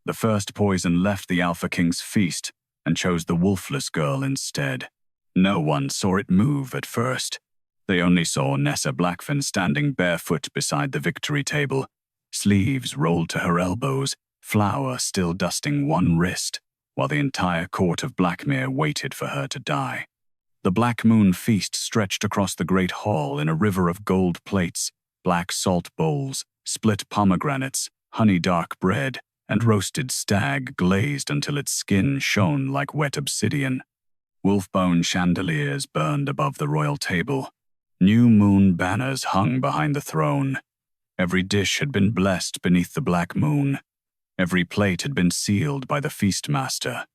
The first poison left the Alpha King's feast and chose the Wolfless girl instead. No one saw it move at first. They only saw Nessa Blackfen standing barefoot beside the victory table, sleeves rolled to her elbows, flour still dusting one wrist, while the entire court of Blackmere waited for her to die. The Black-Moon feast stretched across the great hall in a river of gold plates, black salt bowls, split pomegranates, honey-dark bread, and roasted stag glazed until its skin shone like wet obsidian. Wolf-bone chandeliers burned above the royal table. New moon banners hung behind the throne. Every dish had been blessed beneath the black moon. Every plate had been sealed by the feastmaster.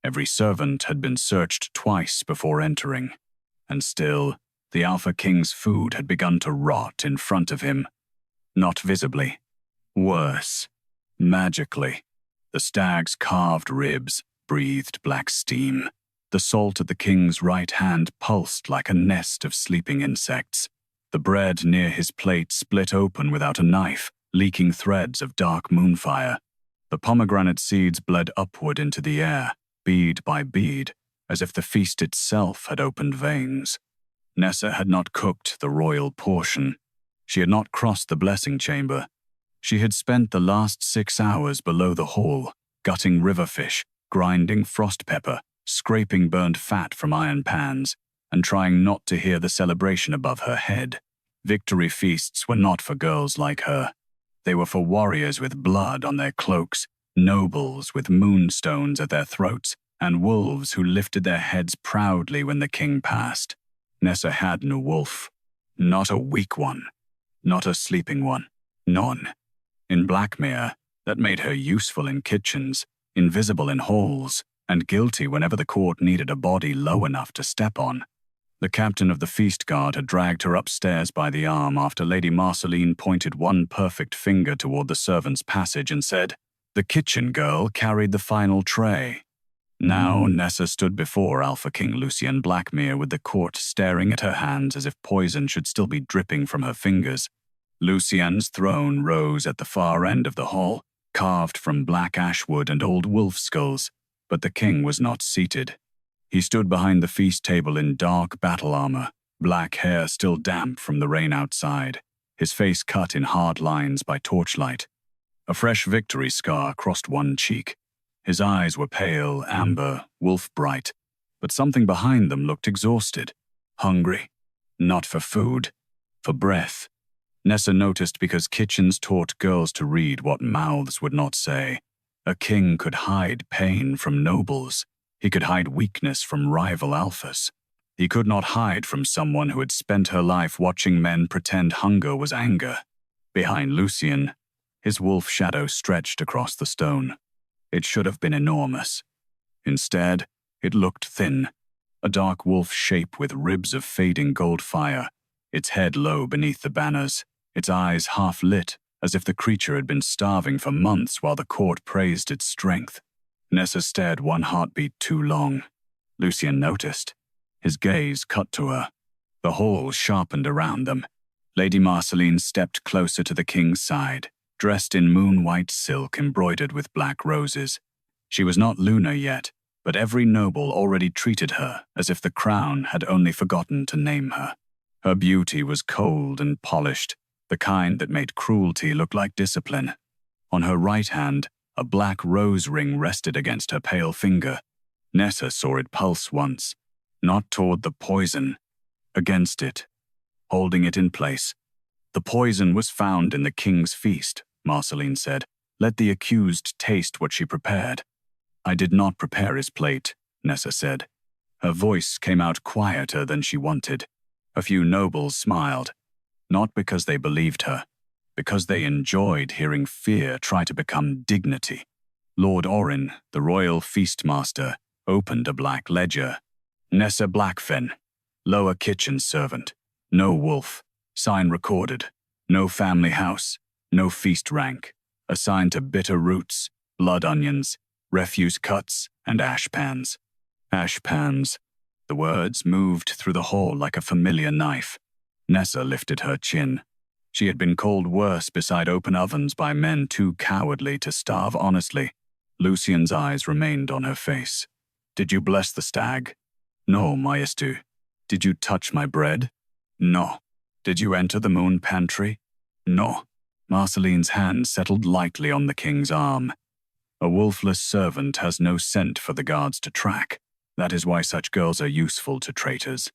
Every servant had been searched twice before entering. And still, the Alpha King's food had begun to rot in front of him. Not visibly. Worse. Magically. The stag's carved ribs breathed black steam. The salt at the king's right hand pulsed like a nest of sleeping insects. The bread near his plate split open without a knife, leaking threads of dark moonfire. The pomegranate seeds bled upward into the air, bead by bead, as if the feast itself had opened veins. Nessa had not cooked the royal portion. She had not crossed the blessing chamber. She had spent the last 6 hours below the hall, gutting riverfish, grinding frost pepper, scraping burnt fat from iron pans, and trying not to hear the celebration above her head. Victory feasts were not for girls like her. They were for warriors with blood on their cloaks, nobles with moonstones at their throats, and wolves who lifted their heads proudly when the king passed. Nessa had no wolf. Not a weak one. Not a sleeping one. None. In Blackmere, that made her useful in kitchens, invisible in halls, and guilty whenever the court needed a body low enough to step on. The captain of the feast guard had dragged her upstairs by the arm after Lady Marceline pointed one perfect finger toward the servants' passage and said, "The kitchen girl carried the final tray." Now Nessa stood before Alpha King Lucien Blackmere with the court staring at her hands as if poison should still be dripping from her fingers. Lucien's throne rose at the far end of the hall, carved from black ashwood and old wolf skulls, but the king was not seated. He stood behind the feast table in dark battle armor, black hair still damp from the rain outside, his face cut in hard lines by torchlight. A fresh victory scar crossed one cheek. His eyes were pale, amber, wolf-bright, but something behind them looked exhausted, hungry, not for food, for breath. Nessa noticed because kitchens taught girls to read what mouths would not say. A king could hide pain from nobles. He could hide weakness from rival alphas. He could not hide from someone who had spent her life watching men pretend hunger was anger. Behind Lucien, his wolf shadow stretched across the stone. It should have been enormous. Instead, it looked thin, a dark wolf shape with ribs of fading gold fire, its head low beneath the banners, its eyes half-lit, as if the creature had been starving for months while the court praised its strength. Nessa stared one heartbeat too long. Lucien noticed. His gaze cut to her. The hall sharpened around them. Lady Marceline stepped closer to the king's side, dressed in moon-white silk embroidered with black roses. She was not lunar yet, but every noble already treated her as if the crown had only forgotten to name her. Her beauty was cold and polished, the kind that made cruelty look like discipline. On her right hand, a black rose ring rested against her pale finger. Nessa saw it pulse once, not toward the poison, against it, holding it in place. "The poison was found in the king's feast," Marceline said. "Let the accused taste what she prepared." "I did not prepare his plate," Nessa said. Her voice came out quieter than she wanted. A few nobles smiled, not because they believed her, because they enjoyed hearing fear try to become dignity. Lord Orin, the royal feastmaster, opened a black ledger. Nessa Blackfen, lower kitchen servant, no wolf, sign recorded, no family house, no feast rank, assigned to bitter roots, blood onions, refuse cuts, and ash pans. Ash pans. The words moved through the hall like a familiar knife. Nessa lifted her chin. She had been called worse beside open ovens by men too cowardly to starve honestly. Lucien's eyes remained on her face. Did you bless the stag? No, Majesty. Did you touch my bread? No. Did you enter the moon pantry? No. Marceline's hand settled lightly on the king's arm. A wolfless servant has no scent for the guards to track. That is why such girls are useful to traitors.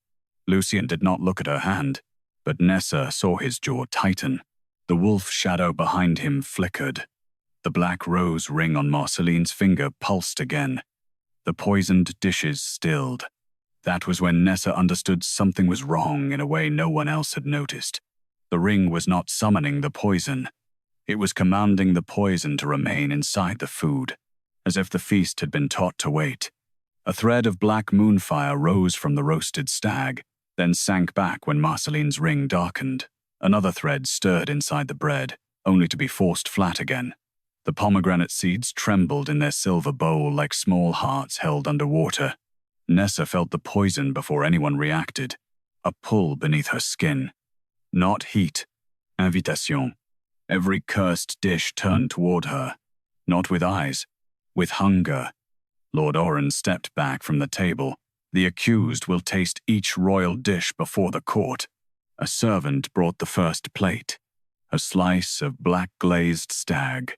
Lucien did not look at her hand, but Nessa saw his jaw tighten. The wolf shadow behind him flickered. The black rose ring on Marceline's finger pulsed again. The poisoned dishes stilled. That was when Nessa understood something was wrong in a way no one else had noticed. The ring was not summoning the poison. It was commanding the poison to remain inside the food, as if the feast had been taught to wait. A thread of black moonfire rose from the roasted stag, then sank back when Marceline's ring darkened. Another thread stirred inside the bread, only to be forced flat again. The pomegranate seeds trembled in their silver bowl like small hearts held under water. Nessa felt the poison before anyone reacted, a pull beneath her skin. Not heat. Invitation. Every cursed dish turned toward her, not with eyes, with hunger. Lord Oren stepped back from the table. The accused will taste each royal dish before the court. A servant brought the first plate, a slice of black-glazed stag.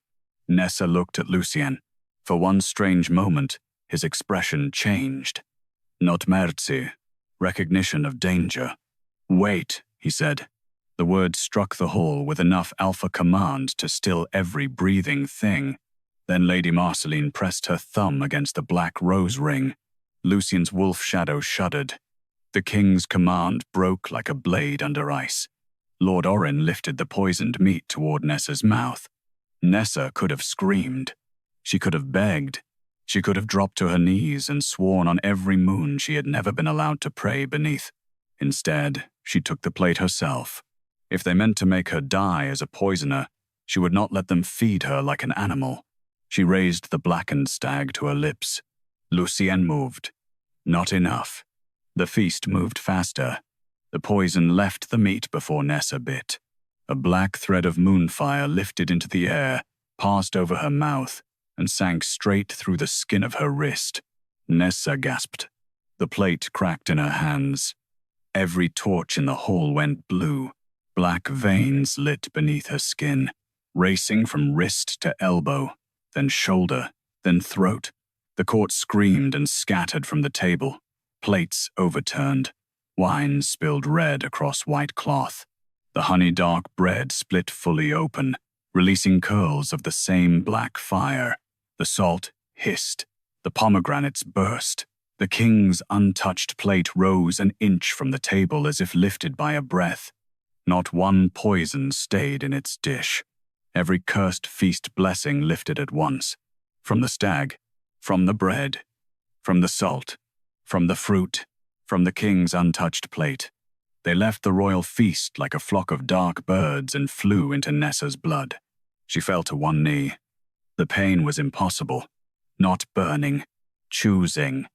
Nessa looked at Lucien. For one strange moment, his expression changed. Not mercy, recognition of danger. Wait, he said. The word struck the hall with enough alpha command to still every breathing thing. Then Lady Marceline pressed her thumb against the black rose ring. Lucien's wolf shadow shuddered. The king's command broke like a blade under ice. Lord Oren lifted the poisoned meat toward Nessa's mouth. Nessa could have screamed. She could have begged. She could have dropped to her knees and sworn on every moon she had never been allowed to pray beneath. Instead, she took the plate herself. If they meant to make her die as a poisoner, she would not let them feed her like an animal. She raised the blackened stag to her lips. Lucien moved. Not enough. The feast moved faster. The poison left the meat before Nessa bit. A black thread of moonfire lifted into the air, passed over her mouth, and sank straight through the skin of her wrist. Nessa gasped. The plate cracked in her hands. Every torch in the hall went blue. Black veins lit beneath her skin, racing from wrist to elbow, then shoulder, then throat. The court screamed and scattered from the table. Plates overturned. Wine spilled red across white cloth. The honey-dark bread split fully open, releasing curls of the same black fire. The salt hissed. The pomegranates burst. The king's untouched plate rose an inch from the table as if lifted by a breath. Not one poison stayed in its dish. Every cursed feast blessing lifted at once. From the stag, from the bread, from the salt, from the fruit, from the king's untouched plate. They left the royal feast like a flock of dark birds and flew into Nessa's blood. She fell to one knee. The pain was impossible. Not burning. Choosing.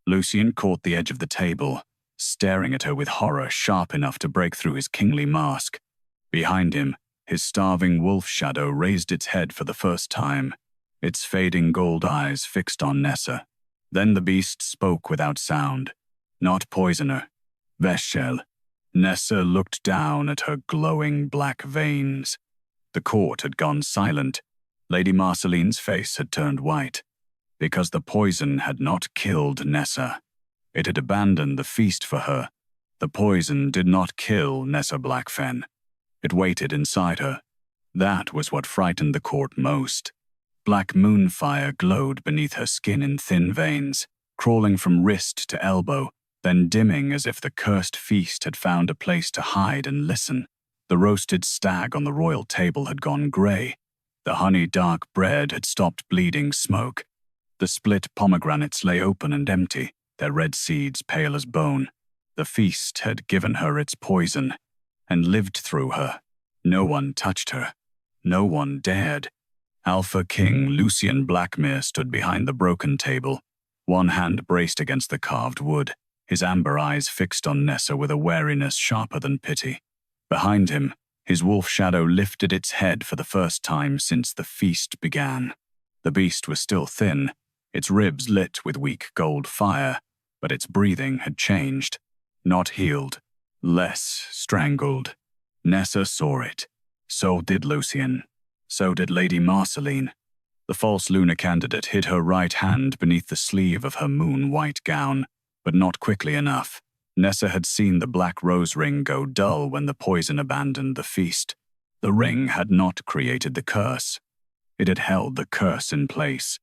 Lucien caught the edge of the table, staring at her with horror sharp enough to break through his kingly mask. Behind him, his starving wolf shadow raised its head for the first time, its fading gold eyes fixed on Nessa. Then the beast spoke without sound. Not poisoner. Veshel. Nessa looked down at her glowing black veins. The court had gone silent. Lady Marceline's face had turned white. Because the poison had not killed Nessa. It had abandoned the feast for her. The poison did not kill Nessa Blackfen. It waited inside her. That was what frightened the court most. Black moonfire glowed beneath her skin in thin veins, crawling from wrist to elbow, then dimming as if the cursed feast had found a place to hide and listen. The roasted stag on the royal table had gone gray. The honey-dark bread had stopped bleeding smoke. The split pomegranates lay open and empty, their red seeds pale as bone. The feast had given her its poison, and lived through her. No one touched her. No one dared. Alpha King Lucien Blackmere stood behind the broken table, one hand braced against the carved wood, his amber eyes fixed on Nessa with a wariness sharper than pity. Behind him, His wolf shadow lifted its head for the first time since the feast began. The beast was still thin, its ribs lit with weak gold fire, but its breathing had changed. Not healed, less strangled. Nessa saw it. So did Lucien. So did Lady Marceline. The false lunar candidate hid her right hand beneath the sleeve of her moon-white gown, but not quickly enough. Nessa had seen the black rose ring go dull when the poison abandoned the feast. The ring had not created the curse. It had held the curse in place.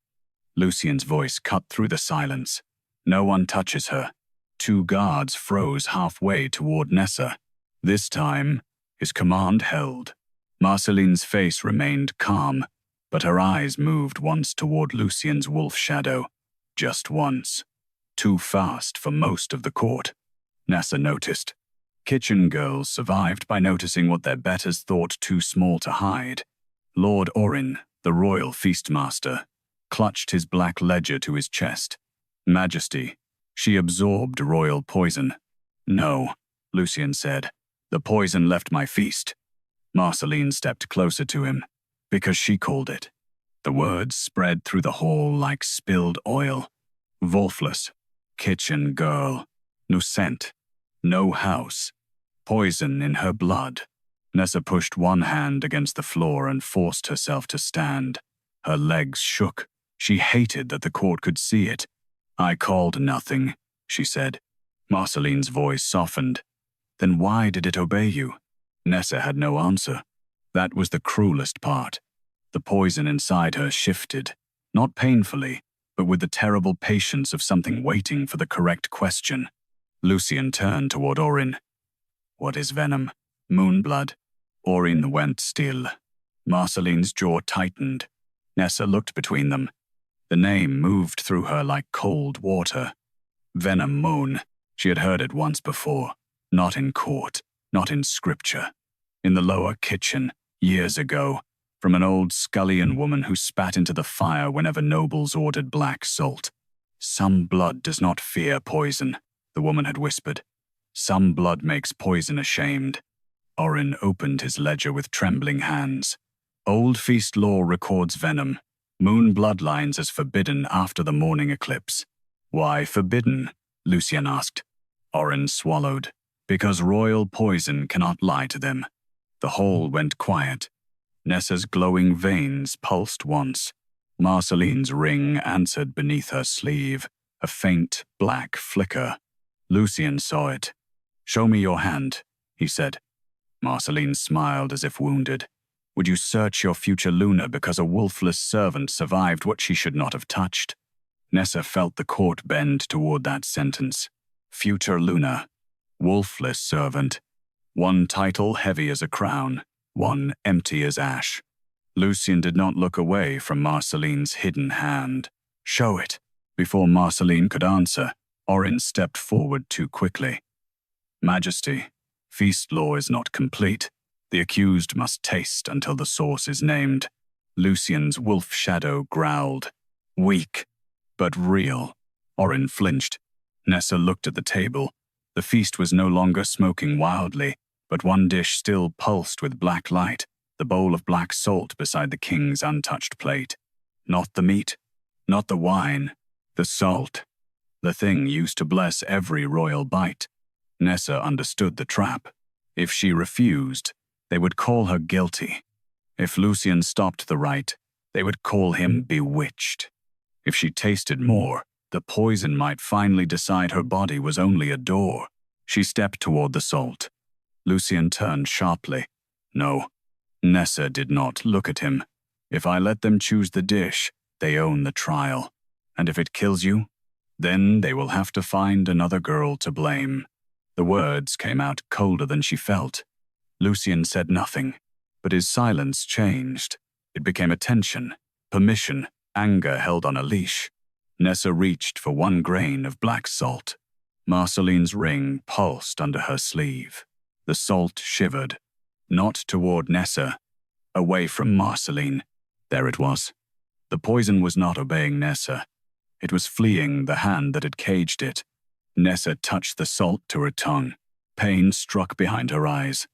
Lucien's voice cut through the silence. No one touches her. 2 guards froze halfway toward Nessa. This time, his command held. Marceline's face remained calm, but her eyes moved once toward Lucien's wolf shadow. Just once. Too fast for most of the court. Nessa noticed. Kitchen girls survived by noticing what their betters thought too small to hide. Lord Orin, the royal feastmaster, clutched his black ledger to his chest. Majesty, she absorbed royal poison. No, Lucien said. The poison left my feast. Marceline stepped closer to him, because she called it. The words spread through the hall like spilled oil. Wolfless, kitchen girl, Lucent, no house, poison in her blood. Nessa pushed one hand against the floor and forced herself to stand. Her legs shook. She hated that the court could see it. I called nothing, she said. Marceline's voice softened. Then why did it obey you? Nessa had no answer. That was the cruelest part. The poison inside her shifted, not painfully, but with the terrible patience of something waiting for the correct question. Lucien turned toward Orin. What is venom? Moonblood? Orin went still. Marceline's jaw tightened. Nessa looked between them. The name moved through her like cold water. Venom-Moon. She had heard it once before. Not in court, not in scripture. In the lower kitchen, years ago, from an old scullion woman who spat into the fire whenever nobles ordered black salt. Some blood does not fear poison, the woman had whispered. Some blood makes poison ashamed. Orin opened his ledger with trembling hands. Old feast law records venom. Moon bloodlines as forbidden after the morning eclipse. Why forbidden? Lucien asked. Orin swallowed. Because royal poison cannot lie to them. The hall went quiet. Nessa's glowing veins pulsed once. Marceline's ring answered beneath her sleeve, a faint black flicker. Lucien saw it. Show me your hand, he said. Marceline smiled as if wounded. Would you search your future Luna because a wolfless servant survived what she should not have touched? Nessa felt the court bend toward that sentence. Future Luna. Wolfless servant. One title heavy as a crown, one empty as ash. Lucien did not look away from Marceline's hidden hand. Show it. Before Marceline could answer, Orin stepped forward too quickly. Majesty, feast law is not complete. The accused must taste until the source is named. Lucien's wolf shadow growled. Weak, but real. Orin flinched. Nessa looked at the table. The feast was no longer smoking wildly, but one dish still pulsed with black light, the bowl of black salt beside the king's untouched plate. Not the meat, not the wine, the salt. The thing used to bless every royal bite. Nessa understood the trap. If she refused, they would call her guilty. If Lucien stopped the rite, they would call him bewitched. If she tasted more, the poison might finally decide her body was only a door. She stepped toward the salt. Lucien turned sharply. No, Nessa did not look at him. If I let them choose the dish, they own the trial. And if it kills you, then they will have to find another girl to blame. The words came out colder than she felt. Lucien said nothing, but his silence changed. It became a tension, permission, anger held on a leash. Nessa reached for one grain of black salt. Marceline's ring pulsed under her sleeve. The salt shivered, not toward Nessa, away from Marceline. There it was. The poison was not obeying Nessa. It was fleeing the hand that had caged it. Nessa touched the salt to her tongue. Pain struck behind her eyes.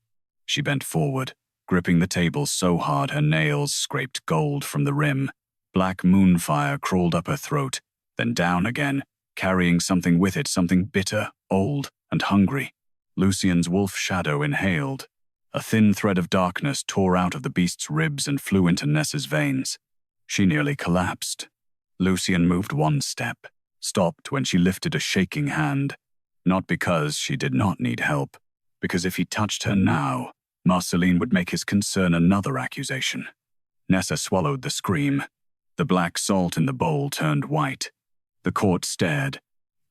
She bent forward, gripping the table so hard her nails scraped gold from the rim. Black moon fire crawled up her throat, then down again, carrying something with it, something bitter, old, and hungry. Lucien's wolf shadow inhaled. A thin thread of darkness tore out of the beast's ribs and flew into Nessa's veins. She nearly collapsed. Lucien moved one step, stopped when she lifted a shaking hand. Not because she did not need help, because if he touched her now, Marceline would make his concern another accusation. Nessa swallowed the scream. The black salt in the bowl turned white. The court stared.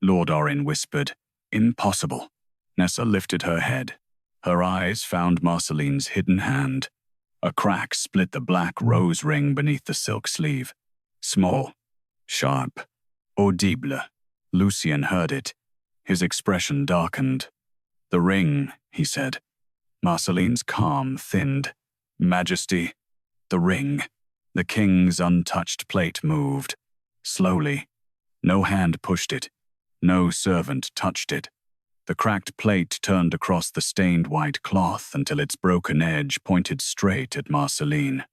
Lord Orin whispered, "Impossible." Nessa lifted her head. Her eyes found Marceline's hidden hand. A crack split the black rose ring beneath the silk sleeve. Small, sharp, audible. Lucien heard it. His expression darkened. "The ring," he said. Marceline's calm thinned. "Majesty, the ring." The king's untouched plate moved. Slowly. No hand pushed it. No servant touched it. The cracked plate turned across the stained white cloth until its broken edge pointed straight at Marceline.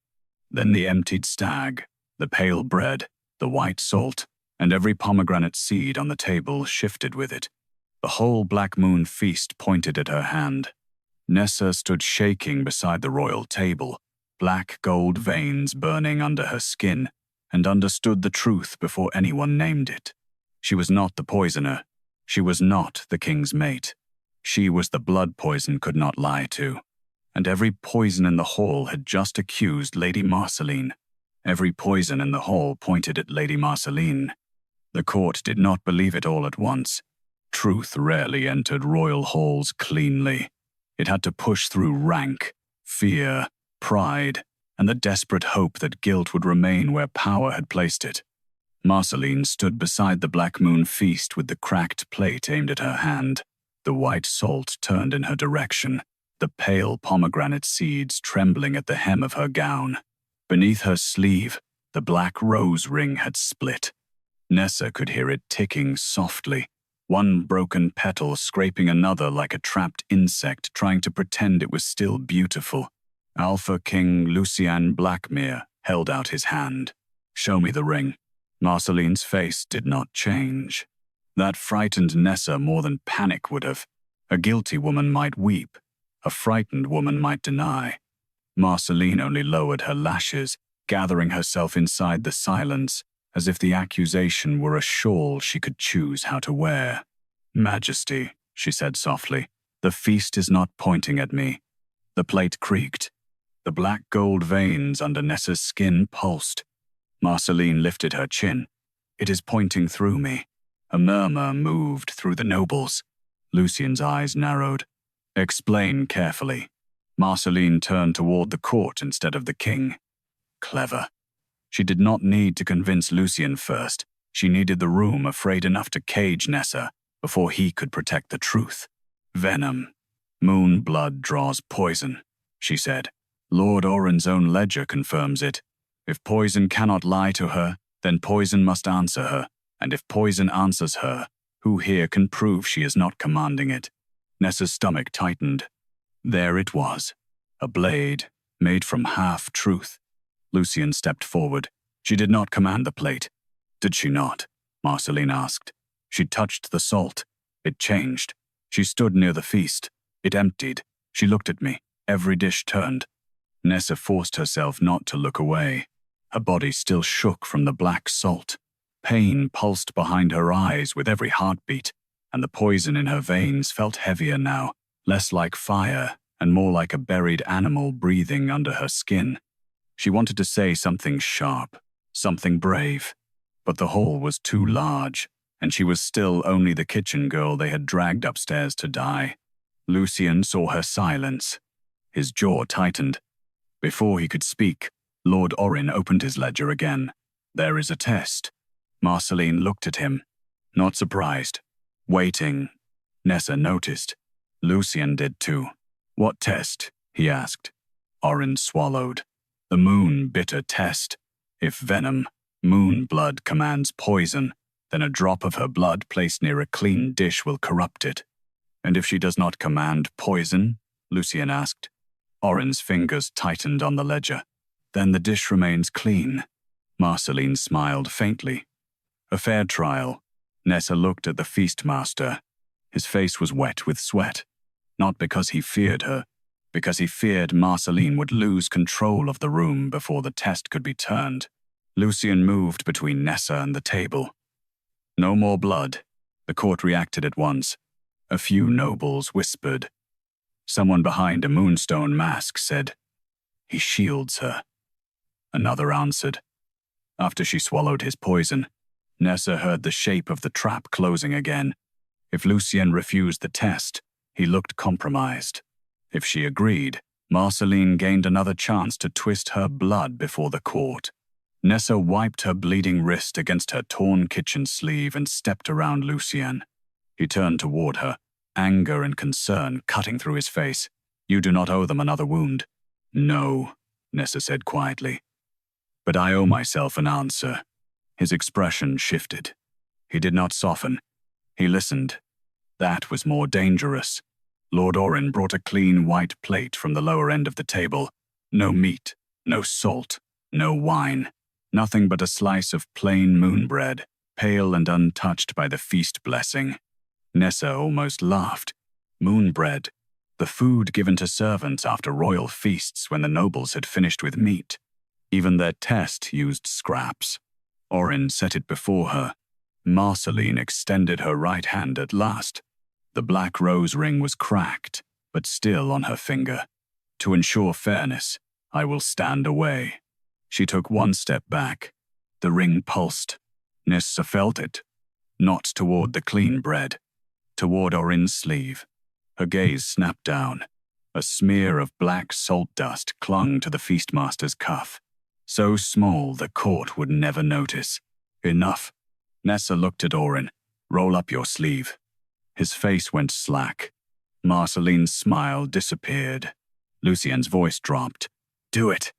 Then the emptied stag, the pale bread, the white salt, and every pomegranate seed on the table shifted with it. The whole Black Moon feast pointed at her hand. Nessa stood shaking beside the royal table, black gold veins burning under her skin, and understood the truth before anyone named it. She was not the poisoner. She was not the king's mate. She was the blood poison could not lie to. And every poison in the hall had just accused Lady Marceline. Every poison in the hall pointed at Lady Marceline. The court did not believe it all at once. Truth rarely entered royal halls cleanly. It had to push through rank, fear, pride, and the desperate hope that guilt would remain where power had placed it. Marceline stood beside the Black Moon feast with the cracked plate aimed at her hand, the white salt turned in her direction, the pale pomegranate seeds trembling at the hem of her gown. Beneath her sleeve, the black rose ring had split. Nessa could hear it ticking softly, one broken petal scraping another like a trapped insect trying to pretend it was still beautiful. Alpha King Lucien Blackmere held out his hand. "Show me the ring." Marceline's face did not change. That frightened Nessa more than panic would have. A guilty woman might weep. A frightened woman might deny. Marceline only lowered her lashes, gathering herself inside the silence, as if the accusation were a shawl she could choose how to wear. "Majesty," she said softly, "the feast is not pointing at me." The plate creaked. The black gold veins under Nessa's skin pulsed. Marceline lifted her chin. "It is pointing through me." A murmur moved through the nobles. Lucien's eyes narrowed. "Explain carefully." Marceline turned toward the court instead of the king. Clever. She did not need to convince Lucien first. She needed the room afraid enough to cage Nessa before he could protect the truth. "Venom. Moon blood draws poison," she said. "Lord Orin's own ledger confirms it. If poison cannot lie to her, then poison must answer her, and if poison answers her, who here can prove she is not commanding it?" Nessa's stomach tightened. There it was, a blade made from half-truth. Lucien stepped forward. "She did not command the plate." "Did she not?" Marceline asked. "She touched the salt. It changed. She stood near the feast. It emptied. She looked at me. Every dish turned." Nessa forced herself not to look away. Her body still shook from the black salt. Pain pulsed behind her eyes with every heartbeat, and the poison in her veins felt heavier now, less like fire and more like a buried animal breathing under her skin. She wanted to say something sharp, something brave, but the hall was too large, and she was still only the kitchen girl they had dragged upstairs to die. Lucien saw her silence. His jaw tightened. Before he could speak, Lord Orin opened his ledger again. "There is a test." Marceline looked at him, not surprised. Waiting. Nessa noticed. Lucien did too. "What test?" he asked. Orin swallowed. "The moon bitter test. If venom, moon blood commands poison, then a drop of her blood placed near a clean dish will corrupt it." "And if she does not command poison?" Lucien asked. Orin's fingers tightened on the ledger. Then the dish remains clean. Marceline smiled faintly. A fair trial. Nessa looked at the feastmaster. His face was wet with sweat. Not because he feared her, because he feared Marceline would lose control of the room before the test could be turned. Lucien moved between Nessa and the table. No more blood. The court reacted at once. A few nobles whispered. Someone behind a moonstone mask said, "He shields her." Another answered. After she swallowed his poison, Nessa heard the shape of the trap closing again. If Lucien refused the test, he looked compromised. If she agreed, Marceline gained another chance to twist her blood before the court. Nessa wiped her bleeding wrist against her torn kitchen sleeve and stepped around Lucien. He turned toward her, anger and concern cutting through his face. "You do not owe them another wound." "No," Nessa said quietly. "But I owe myself an answer." His expression shifted. He did not soften. He listened. That was more dangerous. Lord Orin brought a clean white plate from the lower end of the table. No meat, no salt, no wine. Nothing but a slice of plain moon bread, pale and untouched by the feast blessing. Nessa almost laughed. Moon bread, the food given to servants after royal feasts when the nobles had finished with meat. Even their test used scraps. Orin set it before her. Marceline extended her right hand at last. The black rose ring was cracked, but still on her finger. "To ensure fairness, I will stand away." She took one step back. The ring pulsed. Nessa felt it. Not toward the clean bread. Toward Orin's sleeve. Her gaze snapped down. A smear of black salt dust clung to the feastmaster's cuff. So small the court would never notice. "Enough." Nessa looked at Orin. "Roll up your sleeve." His face went slack. Marceline's smile disappeared. Lucien's voice dropped. "Do it."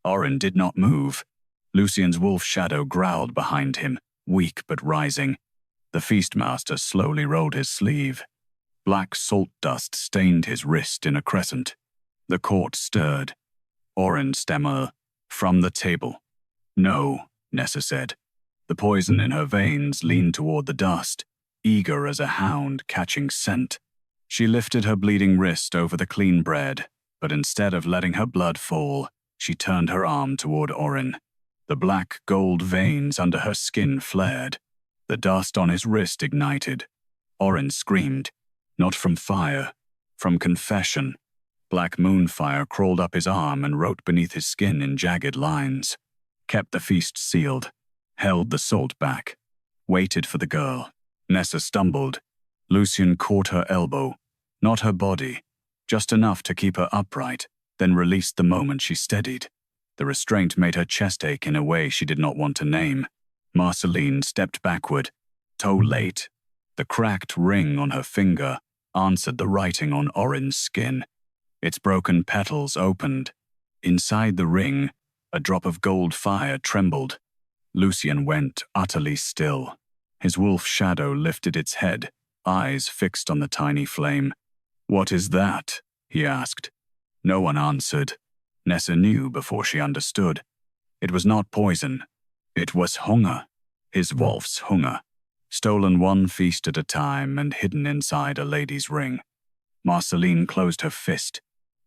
Orin did not move. Lucien's wolf shadow growled behind him, weak but rising. The feastmaster slowly rolled his sleeve. Black salt dust stained his wrist in a crescent. The court stirred. Orin stammered. "From the table." "No," Nessa said. The poison in her veins leaned toward the dust, eager as a hound catching scent. She lifted her bleeding wrist over the clean bread, but instead of letting her blood fall, she turned her arm toward Orin. The black gold veins under her skin flared. The dust on his wrist ignited. Orin screamed, not from fire, from confession. Black moon fire crawled up his arm and wrote beneath his skin in jagged lines. Kept the feast sealed, held the salt back, waited for the girl. Nessa stumbled. Lucien caught her elbow, not her body, just enough to keep her upright, then released the moment she steadied. The restraint made her chest ache in a way she did not want to name. Marceline stepped backward. Toe late. The cracked ring on her finger answered the writing on Orin's skin. Its broken petals opened. Inside the ring, a drop of gold fire trembled. Lucien went utterly still. His wolf shadow lifted its head, eyes fixed on the tiny flame. "What is that?" he asked. No one answered. Nessa knew before she understood. It was not poison. It was hunger. His wolf's hunger. Stolen one feast at a time and hidden inside a lady's ring. Marceline closed her fist.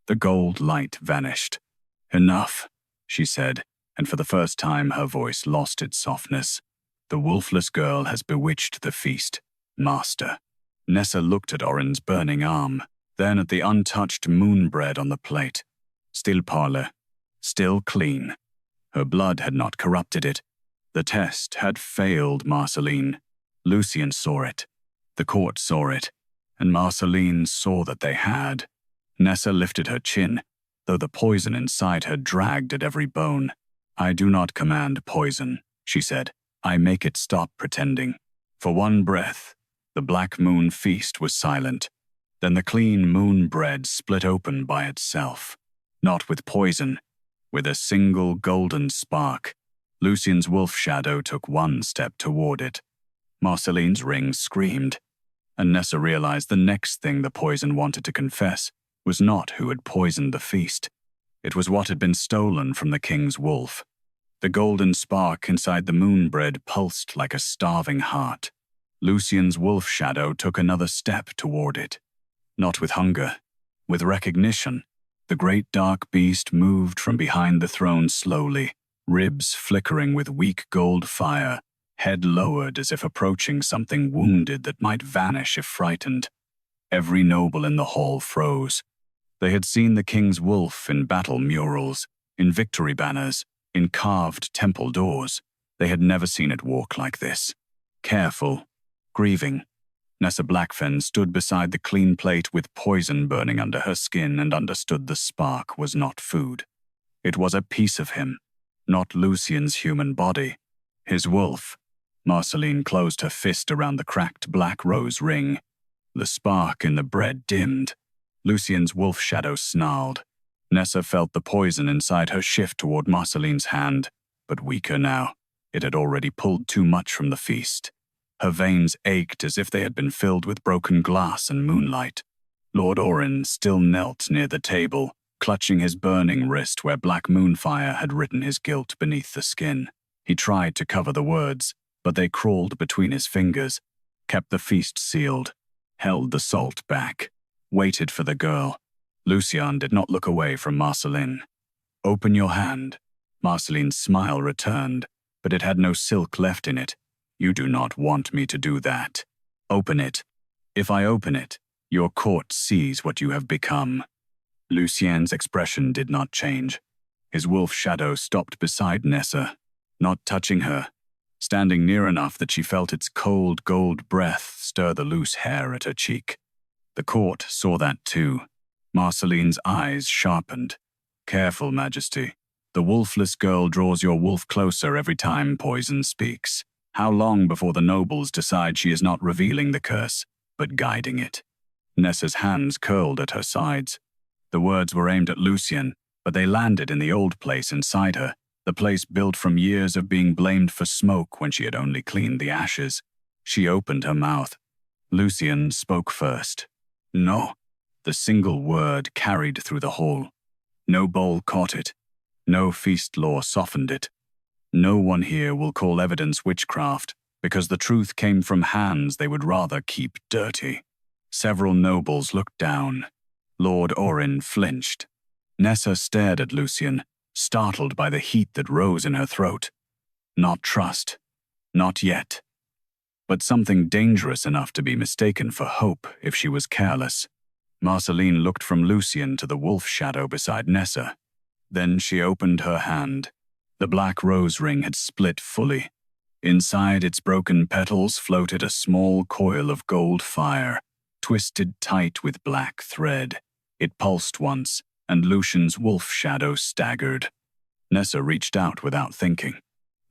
The gold light vanished. "Enough," she said, and for the first time her voice lost its softness. "The wolfless girl has bewitched the feast, master." Nessa looked at Orin's burning arm, then at the untouched moon bread on the plate. Still parlor, still clean. Her blood had not corrupted it. The test had failed Marceline. Lucien saw it. The court saw it. And Marceline saw that they had. Nessa lifted her chin, though the poison inside her dragged at every bone. "I do not command poison," she said. "I make it stop pretending." For one breath, the black moon feast was silent. Then the clean moon bread split open by itself. Not with poison, with a single golden spark. Lucien's wolf shadow took one step toward it. Marceline's ring screamed, and Nessa realized the next thing the poison wanted to confess. was not who had poisoned the feast. It was what had been stolen from the king's wolf. The golden spark inside the moon bread pulsed like a starving heart. Lucien's wolf shadow took another step toward it. Not with hunger, with recognition. The great dark beast moved from behind the throne slowly, ribs flickering with weak gold fire, head lowered as if approaching something wounded that might vanish if frightened. Every noble in the hall froze. They had seen the king's wolf in battle murals, in victory banners, in carved temple doors. They had never seen it walk like this. Careful, grieving. Nessa Blackfen stood beside the clean plate with poison burning under her skin and understood the spark was not food. It was a piece of him, not Lucien's human body. His wolf. Marceline closed her fist around the cracked black rose ring. The spark in the bread dimmed. Lucien's wolf shadow snarled. Nessa felt the poison inside her shift toward Marceline's hand, but weaker now. It had already pulled too much from the feast. Her veins ached as if they had been filled with broken glass and moonlight. Lord Orin still knelt near the table, clutching his burning wrist where black moonfire had written his guilt beneath the skin. He tried to cover the words, but they crawled between his fingers, kept the feast sealed, held the salt back, waited for the girl. Lucien did not look away from Marceline. "Open your hand." Marceline's smile returned, but it had no silk left in it. "You do not want me to do that. Open it. If I open it, your court sees what you have become." Lucien's expression did not change. His wolf shadow stopped beside Nessa, not touching her, standing near enough that she felt its cold gold breath stir the loose hair at her cheek. The court saw that too. Marceline's eyes sharpened. "Careful, Majesty. The wolfless girl draws your wolf closer every time poison speaks. How long before the nobles decide she is not revealing the curse, but guiding it?" Nessa's hands curled at her sides. The words were aimed at Lucien, but they landed in the old place inside her, the place built from years of being blamed for smoke when she had only cleaned the ashes. She opened her mouth. Lucien spoke first. "No." The single word carried through the hall. No bowl caught it. No feast law softened it. No one here will call evidence witchcraft, because the truth came from hands they would rather keep dirty. Several nobles looked down. Lord Orin flinched. Nessa stared at Lucien, startled by the heat that rose in her throat. Not trust. Not yet. But something dangerous enough to be mistaken for hope if she was careless. Marceline looked from Lucien to the wolf shadow beside Nessa. Then she opened her hand. The black rose ring had split fully. Inside its broken petals floated a small coil of gold fire, twisted tight with black thread. It pulsed once, and Lucien's wolf shadow staggered. Nessa reached out without thinking.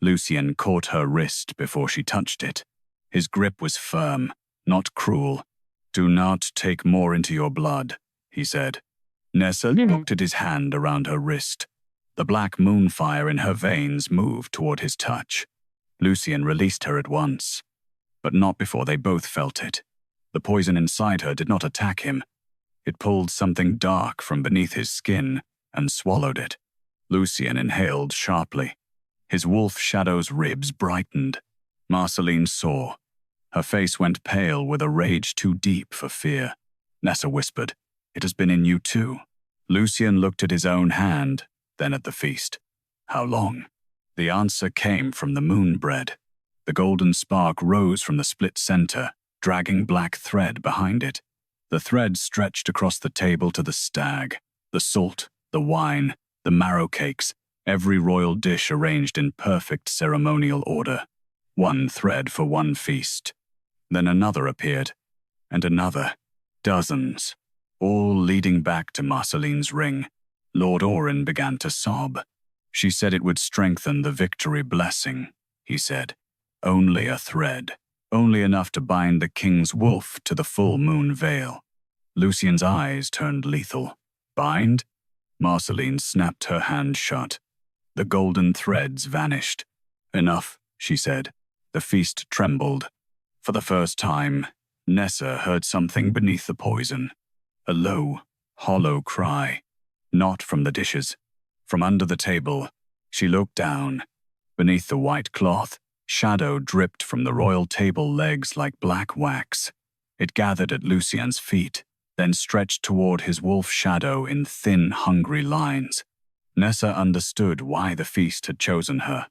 Lucien caught her wrist before she touched it. His grip was firm, not cruel. "Do not take more into your blood," he said. Nessa looked at his hand around her wrist. The black moonfire in her veins moved toward his touch. Lucien released her at once, but not before they both felt it. The poison inside her did not attack him. It pulled something dark from beneath his skin and swallowed it. Lucien inhaled sharply. His wolf shadow's ribs brightened. Marceline saw. Her face went pale with a rage too deep for fear. Nessa whispered, "It has been in you too." Lucien looked at his own hand, then at the feast. "How long?" The answer came from the moon bread. The golden spark rose from the split center, dragging black thread behind it. The thread stretched across the table to the stag. The salt, the wine, the marrow cakes, every royal dish arranged in perfect ceremonial order. One thread for one feast. Then another appeared, and another. Dozens, all leading back to Marceline's ring. Lord Orin began to sob. "She said it would strengthen the victory blessing," he said. "Only a thread. Only enough to bind the king's wolf to the full moon veil." Lucien's eyes turned lethal. "Bind?" Marceline snapped her hand shut. The golden threads vanished. "Enough," she said. The feast trembled. For the first time, Nessa heard something beneath the poison. A low, Hollow cry. Not from the dishes. From under the table. She looked down. Beneath the white cloth, shadow dripped from the royal table legs like black wax. It gathered at Lucien's feet, then stretched toward his wolf shadow in thin, hungry lines. Nessa understood why the feast had chosen her.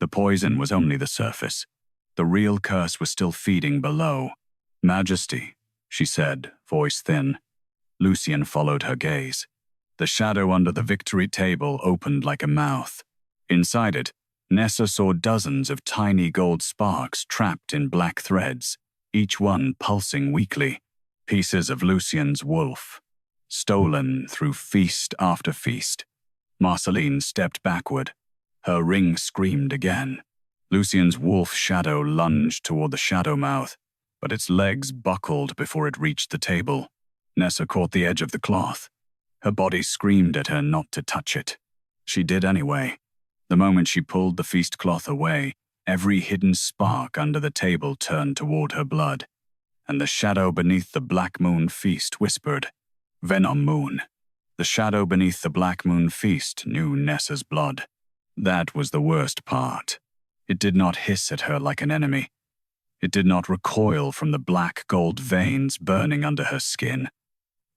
The poison was only the surface. The real curse was still feeding below. "Majesty," she said, voice thin. Lucien followed her gaze. The shadow under the victory table opened like a mouth. Inside it, Nessa saw dozens of tiny gold sparks trapped in black threads, each one pulsing weakly. Pieces of Lucien's wolf, stolen through feast after feast. Marceline stepped backward. Her ring screamed again. Lucien's wolf shadow lunged toward the shadow mouth, but its legs buckled before it reached the table. Nessa caught the edge of the cloth. Her body screamed at her not to touch it. She did anyway. The moment she pulled the feast cloth away, every hidden spark under the table turned toward her blood, and the shadow beneath the Black Moon feast whispered, "Venom-Moon." The shadow beneath the Black Moon feast knew Nessa's blood. That was the worst part. It did not hiss at her like an enemy. It did not recoil from the black gold veins burning under her skin.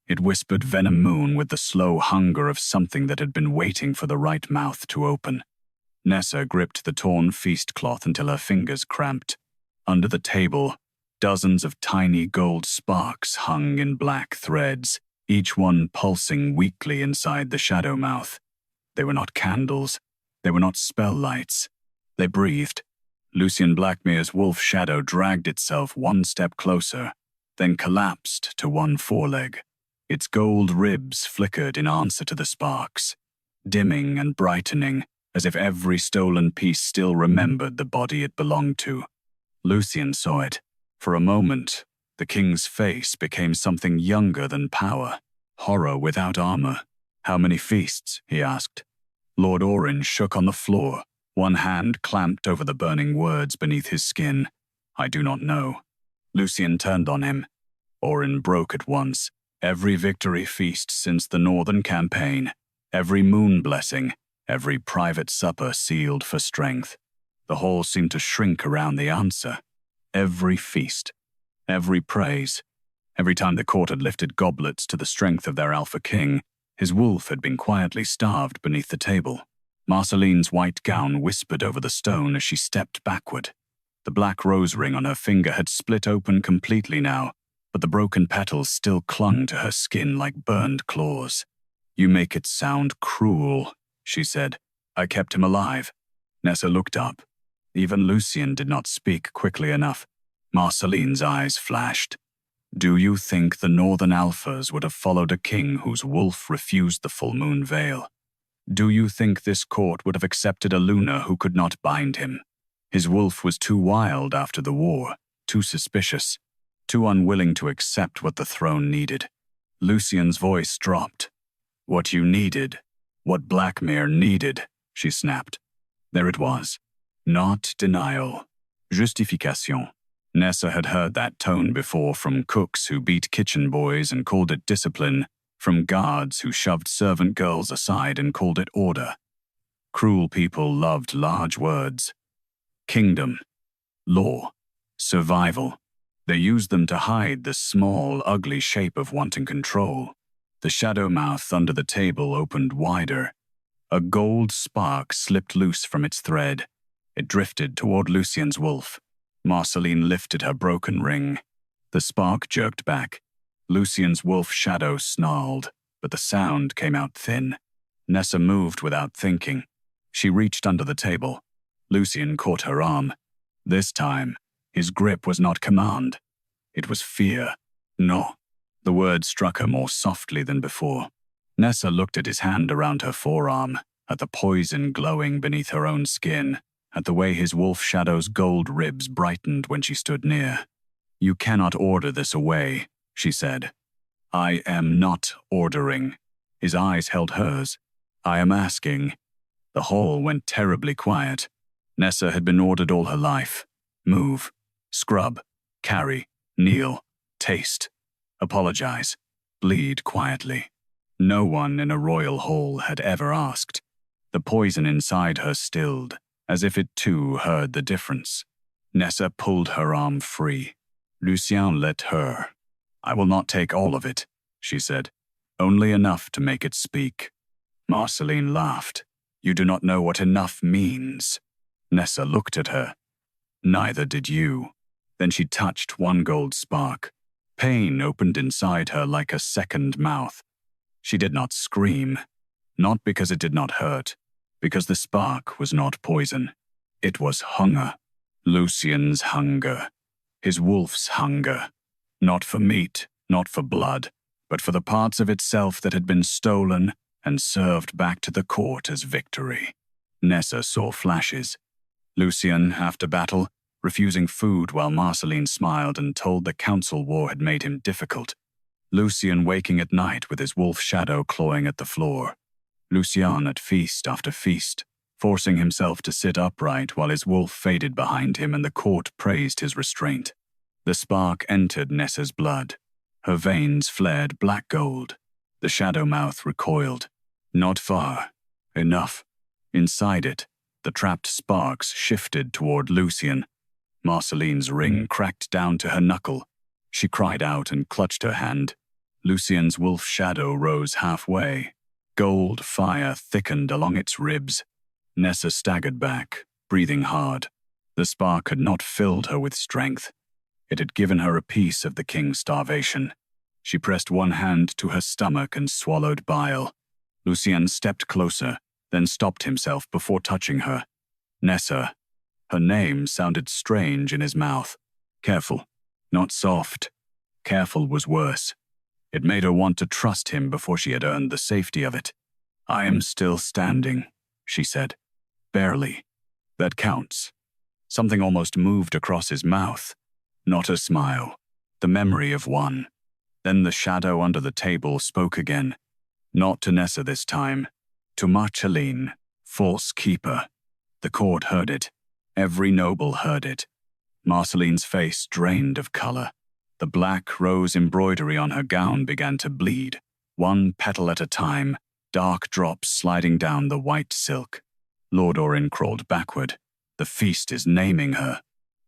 It whispered Venom-Moon with the slow hunger of something that had been waiting for the right mouth to open. Nessa gripped the torn feast cloth until her fingers cramped. Under the table, dozens of tiny gold sparks hung in black threads, each one pulsing weakly inside the shadow mouth. They were not candles. They were not spell lights. They breathed. Lucien Blackmere's wolf shadow dragged itself one step closer, then collapsed to one foreleg. Its gold ribs flickered in answer to the sparks, dimming and brightening, as if every stolen piece still remembered the body it belonged to. Lucien saw it. For a moment, the king's face became something younger than power, horror without armor. "How many feasts?" he asked. Lord Orange shook on the floor, one hand clamped over the burning words beneath his skin. "I do not know." Lucien turned on him. Orin broke at once. Every victory feast since the Northern Campaign, every moon blessing, every private supper sealed for strength. The hall seemed to shrink around the answer. Every feast, every praise. Every time the court had lifted goblets to the strength of their alpha king, his wolf had been quietly starved beneath the table. Marceline's white gown whispered over the stone as she stepped backward. The black rose ring on her finger had split open completely now, but the broken petals still clung to her skin like burned claws. "You make it sound cruel," she said. "I kept him alive." Nessa looked up. Even Lucien did not speak quickly enough. Marceline's eyes flashed. "Do you think the Northern Alphas would have followed a king whose wolf refused the full moon veil? Do you think this court would have accepted a Luna who could not bind him? His wolf was too wild after the war, too suspicious, too unwilling to accept what the throne needed." Lucien's voice dropped. "What you needed, what Blackmere needed," she snapped. There it was. Not denial. Justification. Nessa had heard that tone before from cooks who beat kitchen boys and called it discipline, from guards who shoved servant girls aside and called it order. Cruel people loved large words. Kingdom. Law. Survival. They used them to hide the small, ugly shape of wanting control. The shadow mouth under the table opened wider. A gold spark slipped loose from its thread. It drifted toward Lucien's wolf. Marceline lifted her broken ring. The spark jerked back. Lucien's wolf shadow snarled, but the sound came out thin. Nessa moved without thinking. She reached under the table. Lucien caught her arm. This time, his grip was not command. It was fear. "No." The word struck her more softly than before. Nessa looked at his hand around her forearm, at the poison glowing beneath her own skin, at the way his wolf shadow's gold ribs brightened when she stood near. "You cannot order this away," she said. "I am not ordering." His eyes held hers. "I am asking." The hall went terribly quiet. Nessa had been ordered all her life. Move. Scrub. Carry. Kneel. Taste. Apologize. Bleed quietly. No one in a royal hall had ever asked. The poison inside her stilled, as if it too heard the difference. Nessa pulled her arm free. Lucien let her. "I will not take all of it," she said. "Only enough to make it speak." Marceline laughed. "You do not know what enough means." Nessa looked at her. "Neither did you." Then she touched one gold spark. Pain opened inside her like a second mouth. She did not scream. Not because it did not hurt, because the spark was not poison. It was hunger. Lucien's hunger. His wolf's hunger. Not for meat, not for blood, but for the parts of itself that had been stolen and served back to the court as victory. Nessa saw flashes. Lucien, after battle, refusing food while Marceline smiled and told the council war had made him difficult. Lucien waking at night with his wolf shadow clawing at the floor. Lucien at feast after feast, forcing himself to sit upright while his wolf faded behind him and the court praised his restraint. The spark entered Nessa's blood. Her veins flared black gold. The shadow mouth recoiled. Not far. Enough. Inside it, the trapped sparks shifted toward Lucien. Marceline's ring cracked down to her knuckle. She cried out and clutched her hand. Lucien's wolf shadow rose halfway. Gold fire thickened along its ribs. Nessa staggered back, breathing hard. The spark had not filled her with strength. It had given her a piece of the king's starvation. She pressed one hand to her stomach and swallowed bile. Lucien stepped closer, then stopped himself before touching her. Nessa. Her name sounded strange in his mouth. Careful, not soft. Careful was worse. It made her want to trust him before she had earned the safety of it. "I am still standing," she said. "Barely. That counts." Something almost moved across his mouth. Not a smile. The memory of one. Then the shadow under the table spoke again. Not to Nessa this time. To Marceline, false keeper. The court heard it. Every noble heard it. Marceline's face drained of color. The black rose embroidery on her gown began to bleed, one petal at a time, dark drops sliding down the white silk. Lord Orin crawled backward. "The feast is naming her."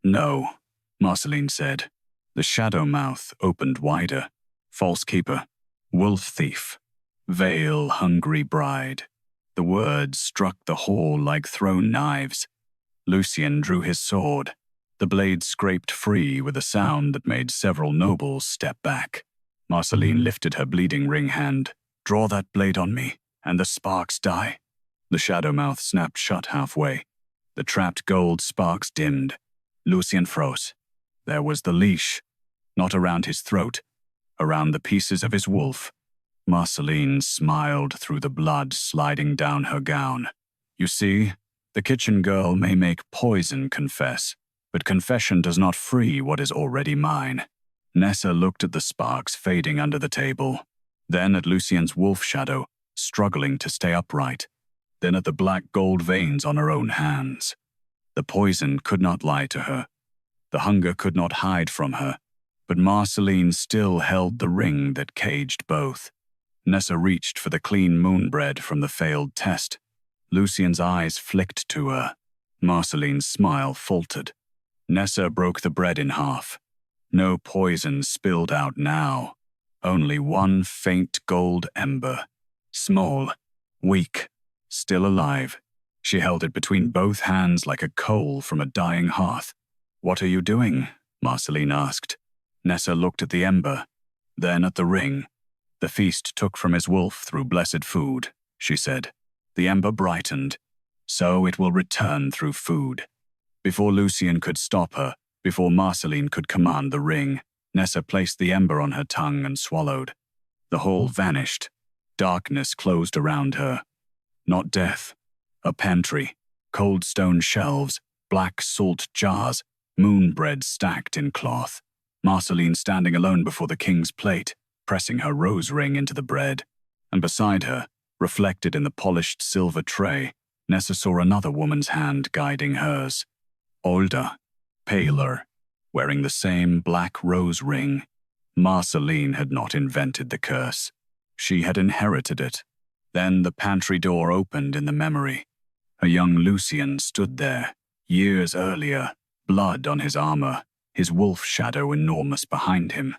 "No," Marceline said. The shadow mouth opened wider. "False keeper. Wolf thief. Veil hungry bride." The words struck the hall like thrown knives. Lucien drew his sword. The blade scraped free with a sound that made several nobles step back. Marceline lifted her bleeding ring hand. "Draw that blade on me, and the sparks die." The shadow mouth snapped shut halfway. The trapped gold sparks dimmed. Lucien froze. There was the leash. Not around his throat. Around the pieces of his wolf. Marceline smiled through the blood sliding down her gown. "You see, the kitchen girl may make poison confess, but confession does not free what is already mine." Nessa looked at the sparks fading under the table, then at Lucien's wolf shadow, struggling to stay upright, then at the black gold veins on her own hands. The poison could not lie to her. The hunger could not hide from her, but Marceline still held the ring that caged both. Nessa reached for the clean moon bread from the failed test. Lucien's eyes flicked to her. Marceline's smile faltered. Nessa broke the bread in half. No poison spilled out now. Only one faint gold ember. Small, weak, still alive. She held it between both hands like a coal from a dying hearth. "What are you doing?" Marceline asked. Nessa looked at the ember, then at the ring. "The feast took from his wolf through blessed food," she said. The ember brightened. "So it will return through food." Before Lucien could stop her, before Marceline could command the ring, Nessa placed the ember on her tongue and swallowed. The hall vanished. Darkness closed around her. Not death. A pantry. Cold stone shelves. Black salt jars. Moon bread stacked in cloth. Marceline standing alone before the king's plate, pressing her rose ring into the bread. And beside her, reflected in the polished silver tray, Nessa saw another woman's hand guiding hers. Older, paler, wearing the same black rose ring. Marceline had not invented the curse. She had inherited it. Then the pantry door opened in the memory. A young Lucien stood there, years earlier, blood on his armor, his wolf shadow enormous behind him.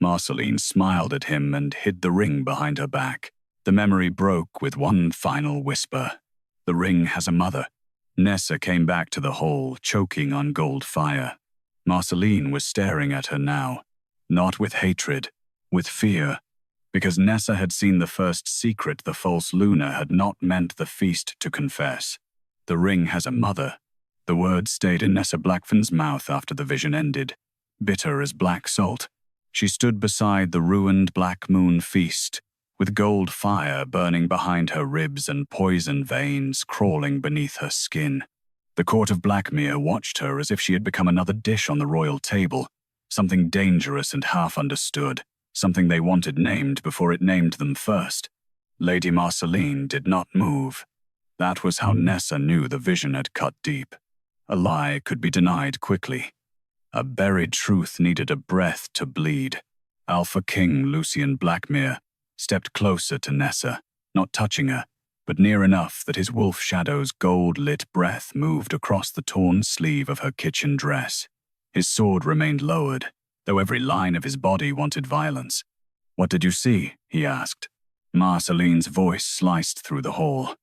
Marceline smiled at him and hid the ring behind her back. The memory broke with one final whisper. The ring has a mother. Nessa came back to the hall, choking on gold fire. Marceline was staring at her now, not with hatred, with fear, because Nessa had seen the first secret the false Luna had not meant the feast to confess. The ring has a mother. The word stayed in Nessa Blackfen's mouth after the vision ended, bitter as black salt. She stood beside the ruined Black Moon feast, with gold fire burning behind her ribs and poison veins crawling beneath her skin. The court of Blackmere watched her as if she had become another dish on the royal table, something dangerous and half understood, something they wanted named before it named them first. Lady Marceline did not move. That was how Nessa knew the vision had cut deep. A lie could be denied quickly. A buried truth needed a breath to bleed. Alpha King Lucien Blackmere stepped closer to Nessa, not touching her, but near enough that his wolf shadow's gold-lit breath moved across the torn sleeve of her kitchen dress. His sword remained lowered, though every line of his body wanted violence. "What did you see?" he asked. Marceline's voice sliced through the hall.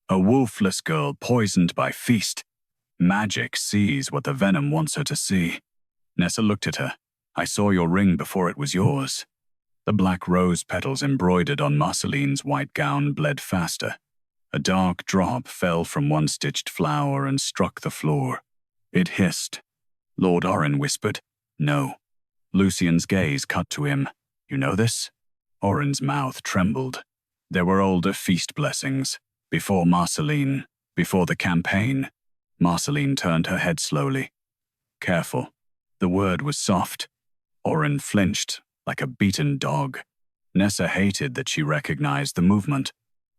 "A wolfless girl poisoned by feast. Magic sees what the venom wants her to see." Nessa looked at her. "I saw your ring before it was yours." The black rose petals embroidered on Marceline's white gown bled faster. A dark drop fell from one stitched flower and struck the floor. It hissed. Lord Orin whispered, "No." Lucien's gaze cut to him. "You know this?" Orin's mouth trembled. There were older feast blessings. Before Marceline, before the campaign. Marceline turned her head slowly. "Careful." The word was soft. Orin flinched, like a beaten dog. Nessa hated that she recognized the movement.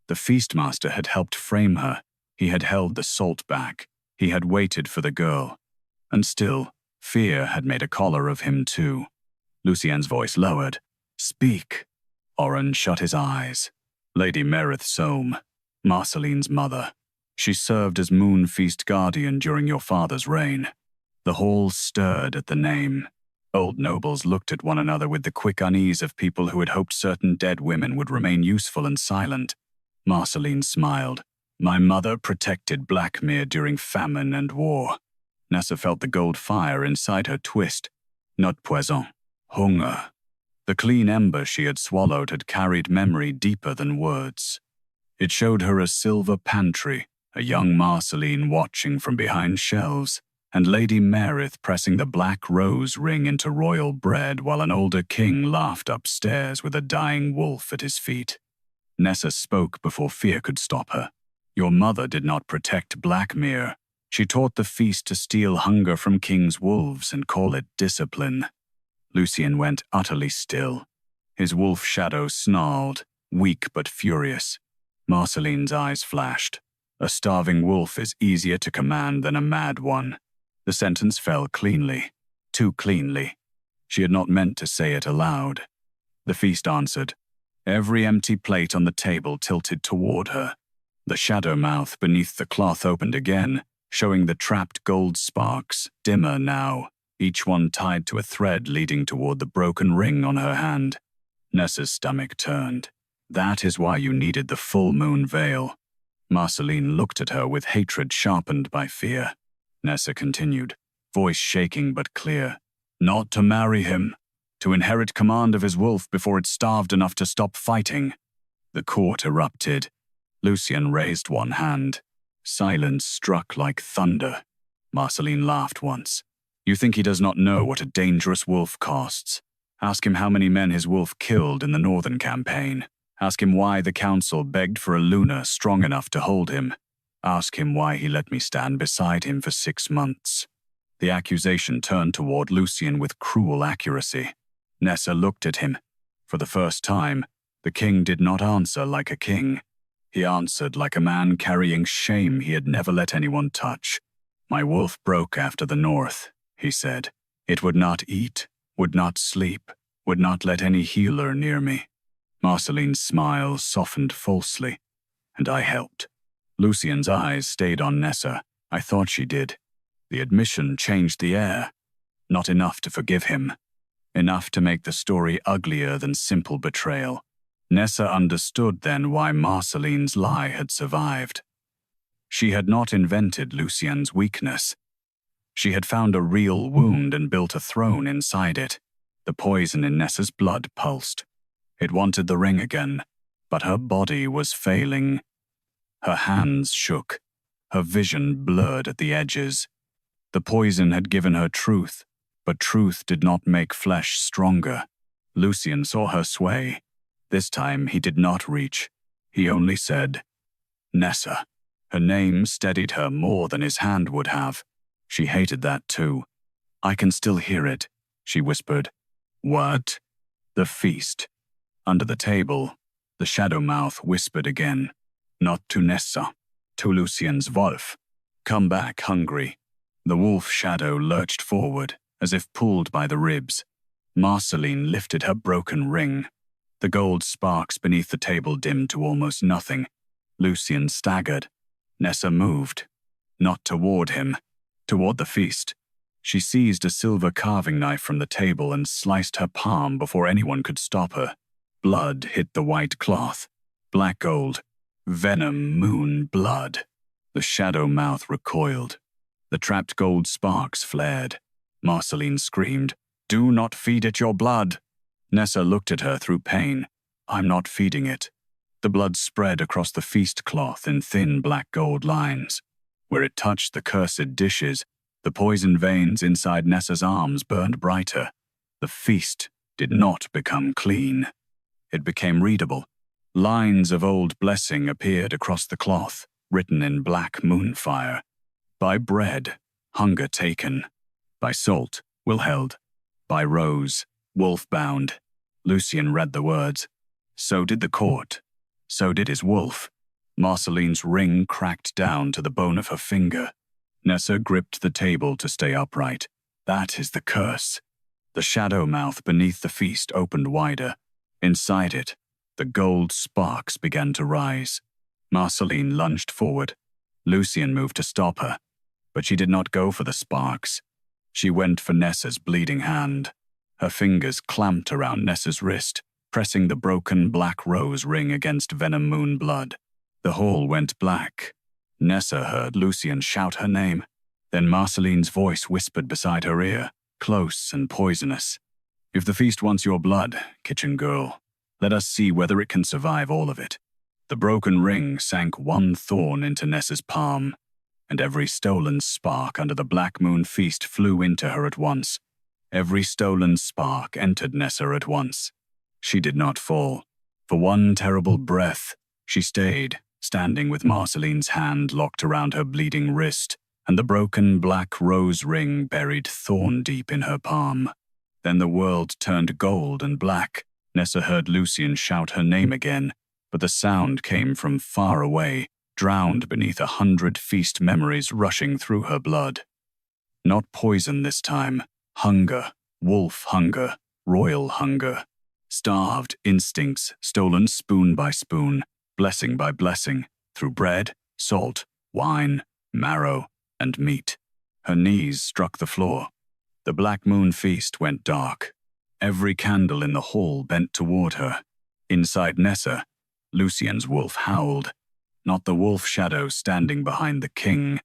The feastmaster had helped frame her. He had held the salt back. He had waited for the girl. And still, fear had made a collar of him too. Lucien's voice lowered. "Speak." Orin shut his eyes. "Lady Merith Soame, Marceline's mother. She served as Moon Feast guardian during your father's reign." The hall stirred at the name. Old nobles looked at one another with the quick unease of people who had hoped certain dead women would remain useful and silent. Marceline smiled. "My mother protected Blackmere during famine and war." Nessa felt the gold fire inside her twist. Not poison. Hunger. The clean ember she had swallowed had carried memory deeper than words. It showed her a silver pantry, a young Marceline watching from behind shelves, and Lady Merith pressing the black rose ring into royal bread while an older king laughed upstairs with a dying wolf at his feet. Nessa spoke before fear could stop her. "Your mother did not protect Blackmere. She taught the feast to steal hunger from king's wolves and call it discipline." Lucien went utterly still. His wolf shadow snarled, weak but furious. Marceline's eyes flashed. "A starving wolf is easier to command than a mad one." The sentence fell cleanly, too cleanly. She had not meant to say it aloud. The feast answered. Every empty plate on the table tilted toward her. The shadow mouth beneath the cloth opened again, showing the trapped gold sparks, dimmer now, each one tied to a thread leading toward the broken ring on her hand. Nessa's stomach turned. "That is why you needed the full moon veil." Marceline looked at her with hatred sharpened by fear. Nessa continued, voice shaking but clear. "Not to marry him. To inherit command of his wolf before it starved enough to stop fighting." The court erupted. Lucien raised one hand. Silence struck like thunder. Marceline laughed once. "You think he does not know what a dangerous wolf costs? Ask him how many men his wolf killed in the northern campaign. Ask him why the council begged for a Luna strong enough to hold him. Ask him why he let me stand beside him for 6 months." The accusation turned toward Lucien with cruel accuracy. Nessa looked at him. For the first time, the king did not answer like a king. He answered like a man carrying shame he had never let anyone touch. "My wolf broke after the north," he said. "It would not eat, would not sleep, would not let any healer near me." Marceline's smile softened falsely, and I helped. Lucien's eyes stayed on Nessa. I thought she did. The admission changed the air. Not enough to forgive him. Enough to make the story uglier than simple betrayal. Nessa understood then why Marceline's lie had survived. She had not invented Lucien's weakness. She had found a real wound and built a throne inside it. The poison in Nessa's blood pulsed. It wanted the ring again, but her body was failing. Her hands shook. Her vision blurred at the edges. The poison had given her truth, but truth did not make flesh stronger. Lucien saw her sway. This time he did not reach. He only said, "Nessa." Her name steadied her more than his hand would have. She hated that too. "I can still hear it," she whispered. "What?" "The feast." Under the table, the shadow mouth whispered again. "Not to Nessa, to Lucien's wolf. Come back hungry." The wolf shadow lurched forward, as if pulled by the ribs. Marceline lifted her broken ring. The gold sparks beneath the table dimmed to almost nothing. Lucien staggered. Nessa moved. Not toward him, toward the feast. She seized a silver carving knife from the table and sliced her palm before anyone could stop her. Blood hit the white cloth. Black gold. Venom-Moon blood. The shadow mouth recoiled. The trapped gold sparks flared. Marceline screamed, "Do not feed it your blood." Nessa looked at her through pain. "I'm not feeding it." The blood spread across the feast cloth in thin black gold lines. Where it touched the cursed dishes, the poison veins inside Nessa's arms burned brighter. The feast did not become clean. It became readable. Lines of old blessing appeared across the cloth, written in black moonfire. By bread, hunger taken. By salt, will held. By rose, wolf bound. Lucien read the words. So did the court. So did his wolf. Marceline's ring cracked down to the bone of her finger. Nessa gripped the table to stay upright. That is the curse. The shadow mouth beneath the feast opened wider. Inside it, the gold sparks began to rise. Marceline lunged forward. Lucien moved to stop her, but she did not go for the sparks. She went for Nessa's bleeding hand. Her fingers clamped around Nessa's wrist, pressing the broken black rose ring against Venom-Moon blood. The hall went black. Nessa heard Lucien shout her name. Then Marceline's voice whispered beside her ear, close and poisonous. "If the feast wants your blood, kitchen girl, let us see whether it can survive all of it." The broken ring sank one thorn into Nessa's palm, and every stolen spark under the black moon feast flew into her at once. Every stolen spark entered Nessa at once. She did not fall. For one terrible breath, she stayed, standing with Marceline's hand locked around her bleeding wrist, and the broken black rose ring buried thorn-deep in her palm. Then the world turned gold and black. Nessa heard Lucien shout her name again, but the sound came from far away, drowned beneath 100 feast memories rushing through her blood. Not poison this time. Hunger. Wolf hunger. Royal hunger. Starved instincts stolen spoon by spoon, blessing by blessing, through bread, salt, wine, marrow, and meat. Her knees struck the floor. The black moon feast went dark. Every candle in the hall bent toward her. Inside Nessa, Lucien's wolf howled. Not the wolf shadow standing behind the king.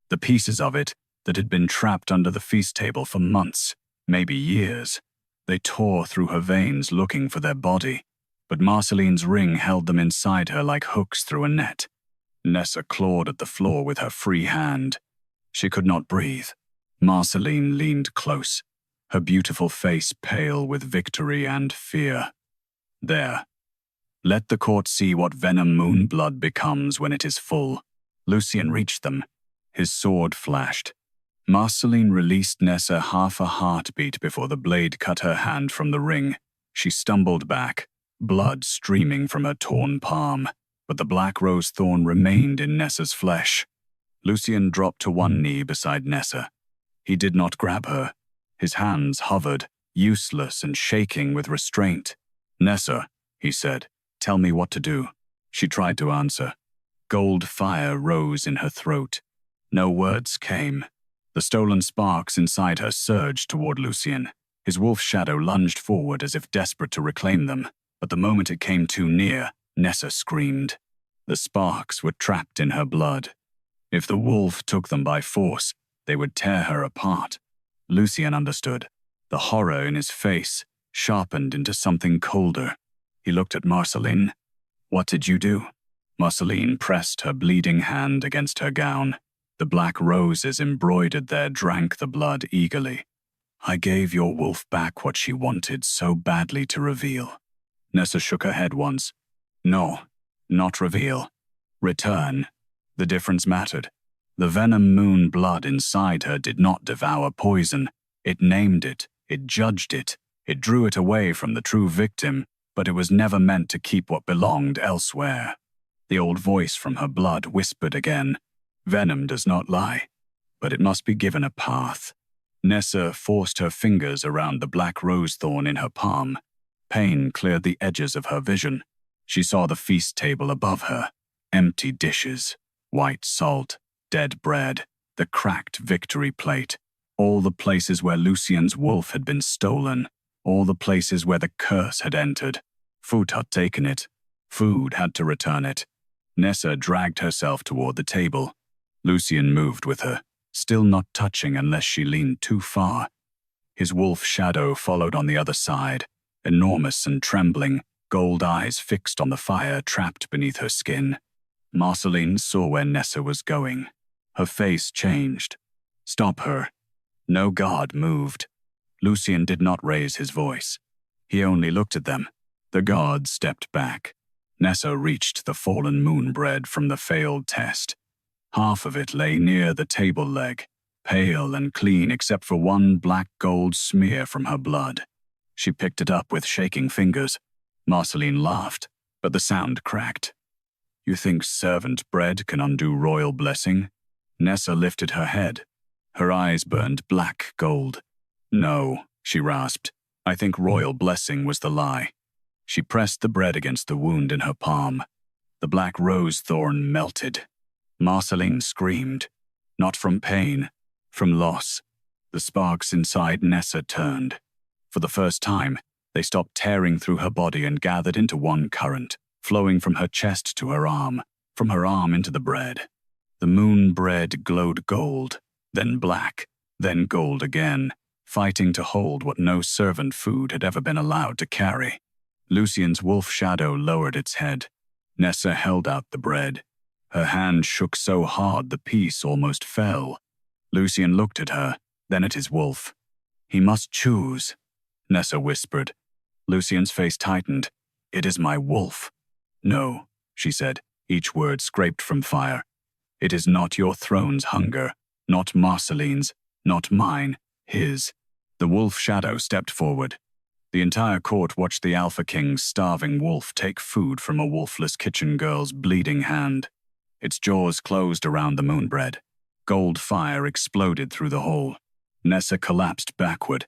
The pieces of it that had been trapped under the feast table for months, maybe years. They tore through her veins looking for their body, but Marceline's ring held them inside her like hooks through a net. Nessa clawed at the floor with her free hand. She could not breathe. Marceline leaned close, her beautiful face pale with victory and fear. "There. Let the court see what Venom-Moon blood becomes when it is full." Lucien reached them. His sword flashed. Marceline released Nessa half a heartbeat before the blade cut her hand from the ring. She stumbled back, blood streaming from her torn palm, but the black rose thorn remained in Nessa's flesh. Lucien dropped to one knee beside Nessa. He did not grab her. His hands hovered, useless and shaking with restraint. "Nessa," he said. "Tell me what to do." She tried to answer. Gold fire rose in her throat. No words came. The stolen sparks inside her surged toward Lucien. His wolf shadow lunged forward as if desperate to reclaim them, but the moment it came too near, Nessa screamed. The sparks were trapped in her blood. If the wolf took them by force, they would tear her apart. Lucien understood. The horror in his face sharpened into something colder. He looked at Marceline. "What did you do?" Marceline pressed her bleeding hand against her gown. The black roses embroidered there drank the blood eagerly. "I gave your wolf back what she wanted so badly to reveal." Nessa shook her head once. "No, not reveal. Return." The difference mattered. The Venom-Moon blood inside her did not devour poison. It named it, it judged it, it drew it away from the true victim, but it was never meant to keep what belonged elsewhere. The old voice from her blood whispered again, "Venom does not lie, but it must be given a path." Nessa forced her fingers around the black rose thorn in her palm. Pain cleared the edges of her vision. She saw the feast table above her. Empty dishes, white salt, dead bread, the cracked victory plate. All the places where Lucien's wolf had been stolen. All the places where the curse had entered. Food had taken it. Food had to return it. Nessa dragged herself toward the table. Lucien moved with her, still not touching unless she leaned too far. His wolf shadow followed on the other side, enormous and trembling, gold eyes fixed on the fire trapped beneath her skin. Marceline saw where Nessa was going. Her face changed. "Stop her." No guard moved. Lucien did not raise his voice. He only looked at them. The guard stepped back. Nessa reached the fallen moon bread from the failed test. Half of it lay near the table leg, pale and clean except for one black gold smear from her blood. She picked it up with shaking fingers. Marceline laughed, but the sound cracked. "You think servant bread can undo royal blessing?" Nessa lifted her head. Her eyes burned black gold. "No," she rasped. "I think royal blessing was the lie." She pressed the bread against the wound in her palm. The black rose thorn melted. Marceline screamed. Not from pain, from loss. The sparks inside Nessa turned. For the first time, they stopped tearing through her body and gathered into one current, flowing from her chest to her arm, from her arm into the bread. The moon bread glowed gold, then black, then gold again, fighting to hold what no servant food had ever been allowed to carry. Lucien's wolf shadow lowered its head. Nessa held out the bread. Her hand shook so hard the piece almost fell. Lucien looked at her, then at his wolf. "He must choose," Nessa whispered. Lucien's face tightened. "It is my wolf." "No," she said, each word scraped from fire. "It is not your throne's hunger, not Marceline's, not mine, his." The wolf shadow stepped forward. The entire court watched the Alpha King's starving wolf take food from a wolfless kitchen girl's bleeding hand. Its jaws closed around the moonbread. Gold fire exploded through the hole. Nessa collapsed backward.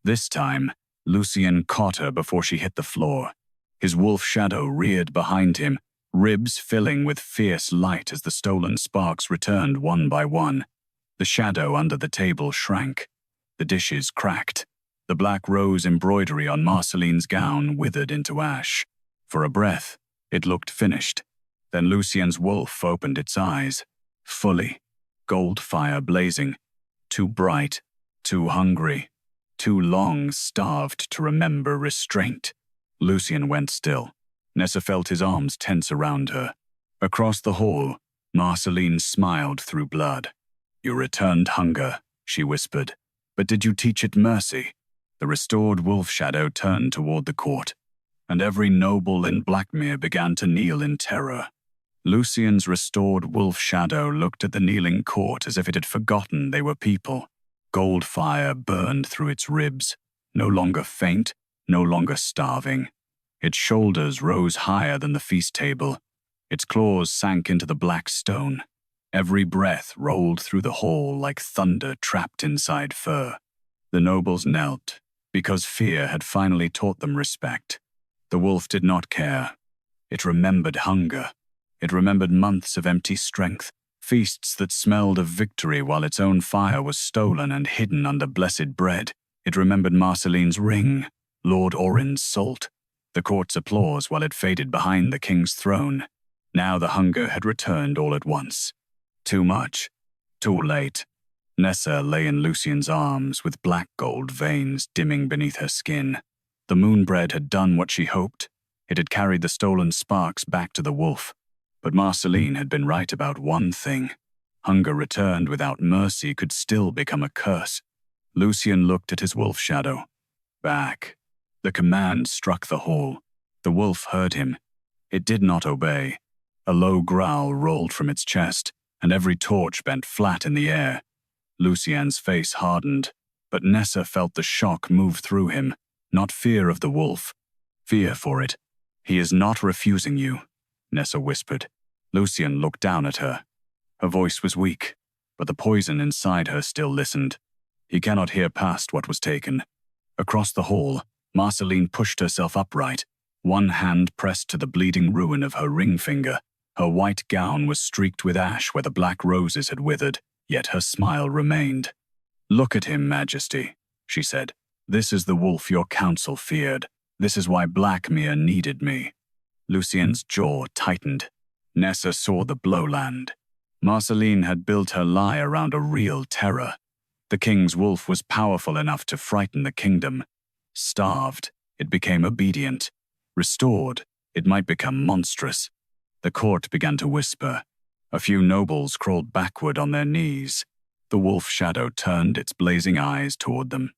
This time, Lucien caught her before she hit the floor. His wolf shadow reared behind him, ribs filling with fierce light as the stolen sparks returned one by one. The shadow under the table shrank. The dishes cracked. The black rose embroidery on Marceline's gown withered into ash. For a breath, it looked finished. Then Lucien's wolf opened its eyes. Fully. Gold fire blazing. Too bright. Too hungry. Too long starved to remember restraint. Lucien went still. Nessa felt his arms tense around her. Across the hall, Marceline smiled through blood. "You returned hunger," she whispered. "But did you teach it mercy?" The restored wolf shadow turned toward the court, and every noble in Blackmere began to kneel in terror. Lucien's restored wolf shadow looked at the kneeling court as if it had forgotten they were people. Gold fire burned through its ribs, no longer faint, no longer starving. Its shoulders rose higher than the feast table. Its claws sank into the black stone. Every breath rolled through the hall like thunder trapped inside fur. The nobles knelt, because fear had finally taught them respect. The wolf did not care. It remembered hunger. It remembered months of empty strength, feasts that smelled of victory while its own fire was stolen and hidden under blessed bread. It remembered Marceline's ring, Lord Orin's salt, the court's applause while it faded behind the king's throne. Now the hunger had returned all at once. Too much. Too late. Nessa lay in Lucien's arms with black gold veins dimming beneath her skin. The moon bread had done what she hoped. It had carried the stolen sparks back to the wolf. But Marceline had been right about one thing. Hunger returned without mercy could still become a curse. Lucien looked at his wolf shadow. Back. The command struck the hall. The wolf heard him. It did not obey. A low growl rolled from its chest, and every torch bent flat in the air. Lucien's face hardened, but Nessa felt the shock move through him, not fear of the wolf. Fear for it. He is not refusing you, Nessa whispered. Lucien looked down at her. Her voice was weak, but the poison inside her still listened. He cannot hear past what was taken. Across the hall, Marceline pushed herself upright, one hand pressed to the bleeding ruin of her ring finger. Her white gown was streaked with ash where the black roses had withered, yet her smile remained. Look at him, Majesty, she said. This is the wolf your council feared. This is why Blackmere needed me. Lucien's jaw tightened. Nessa saw the blow land. Marceline had built her lie around a real terror. The king's wolf was powerful enough to frighten the kingdom. Starved, it became obedient. Restored, it might become monstrous. The court began to whisper. A few nobles crawled backward on their knees. The wolf shadow turned its blazing eyes toward them.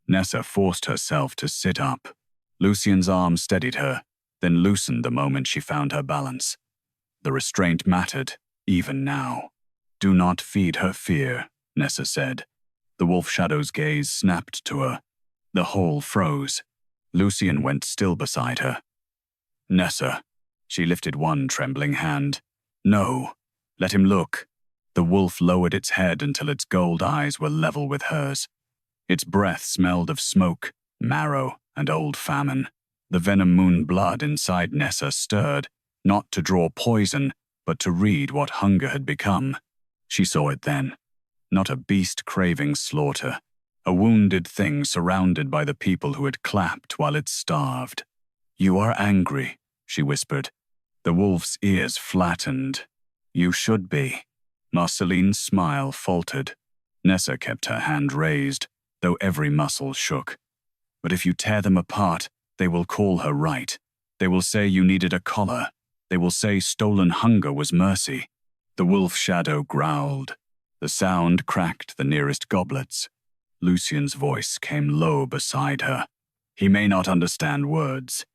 Nessa forced herself to sit up. Lucien's arm steadied her, then loosened the moment she found her balance. The restraint mattered, even now. Do not feed her fear, Nessa said. The wolf shadow's gaze snapped to her. The hall froze. Lucien went still beside her. Nessa. She lifted one trembling hand. No. Let him look. The wolf lowered its head until its gold eyes were level with hers. Its breath smelled of smoke, marrow, and old famine. The Venom-Moon blood inside Nessa stirred, not to draw poison, but to read what hunger had become. She saw it then. Not a beast craving slaughter. A wounded thing surrounded by the people who had clapped while it starved. You are angry, she whispered. The wolf's ears flattened. You should be. Marceline's smile faltered. Nessa kept her hand raised, though every muscle shook. But if you tear them apart, they will call her right. They will say you needed a collar. They will say stolen hunger was mercy. The wolf shadow growled. The sound cracked the nearest goblets. Lucien's voice came low beside her. He may not understand words.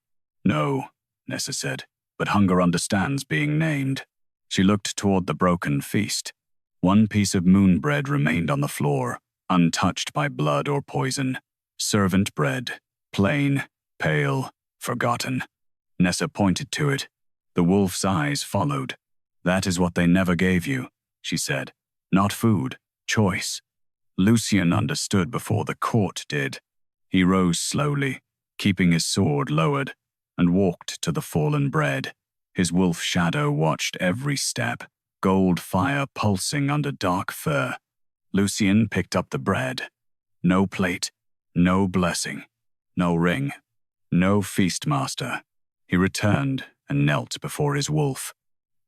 No, Nessa said, but hunger understands being named. She looked toward the broken feast. One piece of moon bread remained on the floor, untouched by blood or poison. Servant bread, plain, pale, forgotten. Nessa pointed to it. The wolf's eyes followed. That is what they never gave you, she said. Not food, choice. Lucien understood before the court did. He rose slowly, keeping his sword lowered, and walked to the fallen bread. His wolf shadow watched every step, gold fire pulsing under dark fur. Lucien picked up the bread. No plate, no blessing, no ring, no feastmaster. He returned and knelt before his wolf.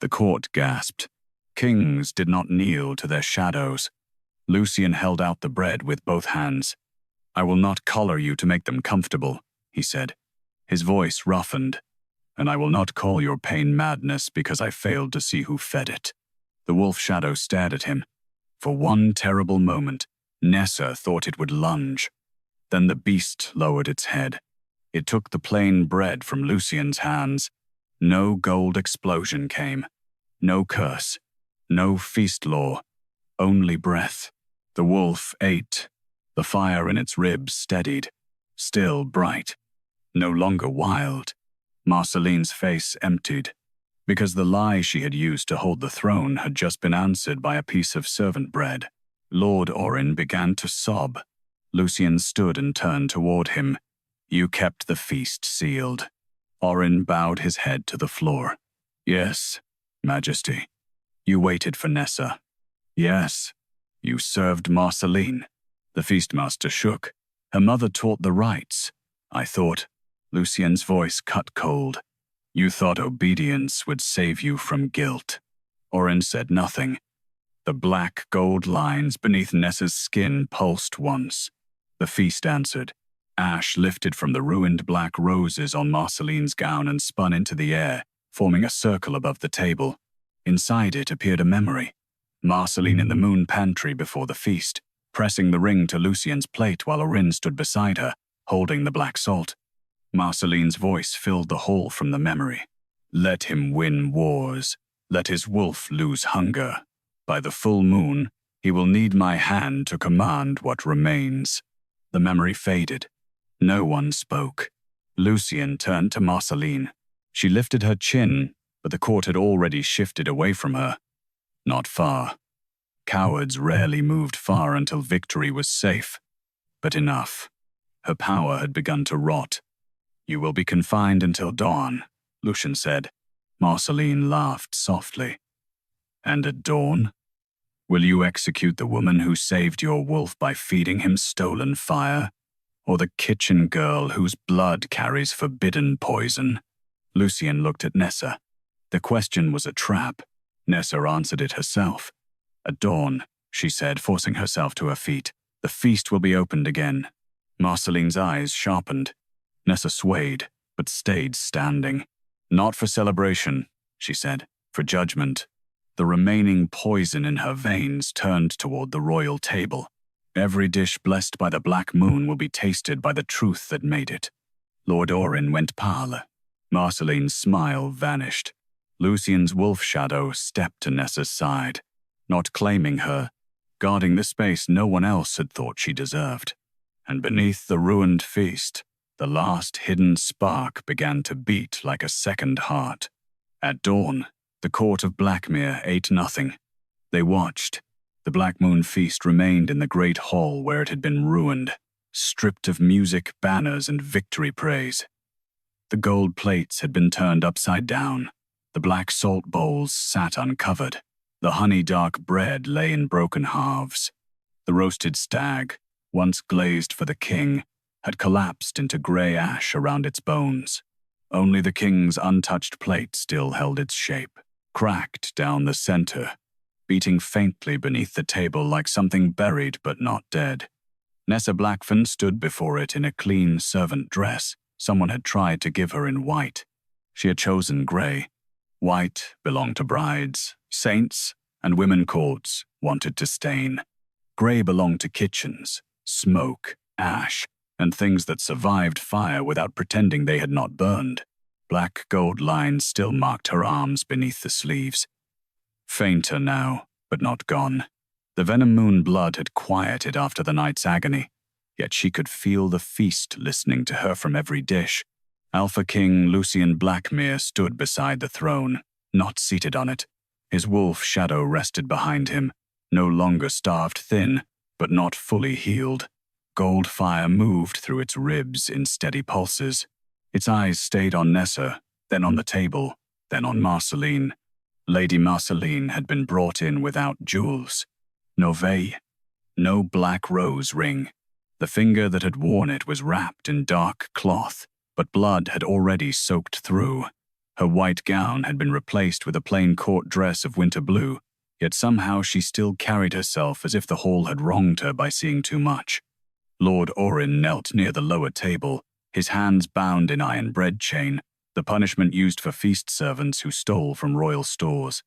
The court gasped. Kings did not kneel to their shadows. Lucien held out the bread with both hands. I will not collar you to make them comfortable, he said. His voice roughened. And I will not call your pain madness because I failed to see who fed it. The wolf shadow stared at him. For one terrible moment, Nessa thought it would lunge. Then the beast lowered its head. It took the plain bread from Lucien's hands. No gold explosion came. No curse. No feast law. Only breath. The wolf ate. The fire in its ribs steadied. Still bright. No longer wild. Marceline's face emptied. Because the lie she had used to hold the throne had just been answered by a piece of servant bread. Lord Orin began to sob. Lucien stood and turned toward him. You kept the feast sealed. Orin bowed his head to the floor. Yes, Majesty. You waited for Nessa. Yes. You served Marceline. The feastmaster shook. Her mother taught the rites. I thought. Lucien's voice cut cold. You thought obedience would save you from guilt. Orin said nothing. The black gold lines beneath Nessa's skin pulsed once. The feast answered. Ash lifted from the ruined black roses on Marceline's gown and spun into the air, forming a circle above the table. Inside it appeared a memory. Marceline in the moon pantry before the feast, pressing the ring to Lucien's plate while Orin stood beside her, holding the black salt. Marceline's voice filled the hall from the memory. Let him win wars. Let his wolf lose hunger. By the full moon, he will need my hand to command what remains. The memory faded. No one spoke. Lucien turned to Marceline. She lifted her chin, but the court had already shifted away from her. Not far. Cowards rarely moved far until victory was safe. But enough. Her power had begun to rot. You will be confined until dawn, Lucien said. Marceline laughed softly. And at dawn? Will you execute the woman who saved your wolf by feeding him stolen fire? Or the kitchen girl whose blood carries forbidden poison? Lucien looked at Nessa. The question was a trap. Nessa answered it herself. At dawn, she said, forcing herself to her feet. The feast will be opened again. Marceline's eyes sharpened. Nessa swayed, but stayed standing. Not for celebration, she said, for judgment. The remaining poison in her veins turned toward the royal table. Every dish blessed by the black moon will be tasted by the truth that made it. Lord Orin went pale. Marceline's smile vanished. Lucien's wolf shadow stepped to Nessa's side, not claiming her, guarding the space no one else had thought she deserved. And beneath the ruined feast, the last hidden spark began to beat like a second heart. At dawn, the court of Blackmere ate nothing. They watched. The Black Moon feast remained in the great hall where it had been ruined, stripped of music, banners, and victory praise. The gold plates had been turned upside down. The black salt bowls sat uncovered. The honey-dark bread lay in broken halves. The roasted stag, once glazed for the king, had collapsed into grey ash around its bones. Only the king's untouched plate still held its shape, cracked down the center, beating faintly beneath the table like something buried but not dead. Nessa Blackfen stood before it in a clean servant dress someone had tried to give her in white. She had chosen grey. White belonged to brides, saints, and women courts wanted to stain. Grey belonged to kitchens, smoke, ash, and things that survived fire without pretending they had not burned. Black gold lines still marked her arms beneath the sleeves. Fainter now, but not gone. The Venom-Moon blood had quieted after the night's agony, yet she could feel the feast listening to her from every dish. Alpha King Lucien Blackmere stood beside the throne, not seated on it. His wolf shadow rested behind him, no longer starved thin, but not fully healed. Gold fire moved through its ribs in steady pulses. Its eyes stayed on Nessa, then on the table, then on Marceline. Lady Marceline had been brought in without jewels. No veil, no black rose ring. The finger that had worn it was wrapped in dark cloth, but blood had already soaked through. Her white gown had been replaced with a plain court dress of winter blue, yet somehow she still carried herself as if the hall had wronged her by seeing too much. Lord Orin knelt near the lower table, his hands bound in iron bread chain, the punishment used for feast servants who stole from royal stores.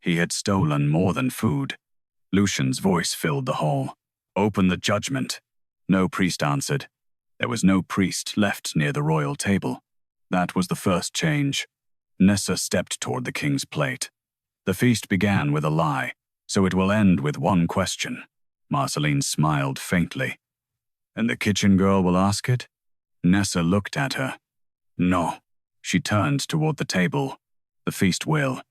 He had stolen more than food. Lucien's voice filled the hall. "Open the judgment." No priest answered. There was no priest left near the royal table. That was the first change. Nessa stepped toward the king's plate. The feast began with a lie, so it will end with one question. Marceline smiled faintly. And the kitchen girl will ask it? Nessa looked at her. No. She turned toward the table. The feast will.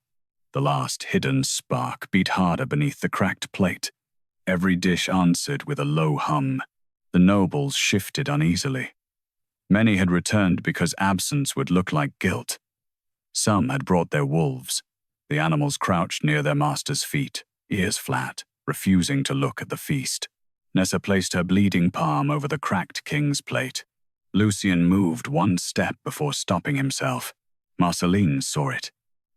The last hidden spark beat harder beneath the cracked plate. Every dish answered with a low hum. The nobles shifted uneasily. Many had returned because absence would look like guilt. Some had brought their wolves. The animals crouched near their master's feet, ears flat, refusing to look at the feast. Nessa placed her bleeding palm over the cracked king's plate. Lucien moved one step before stopping himself. Marceline saw it.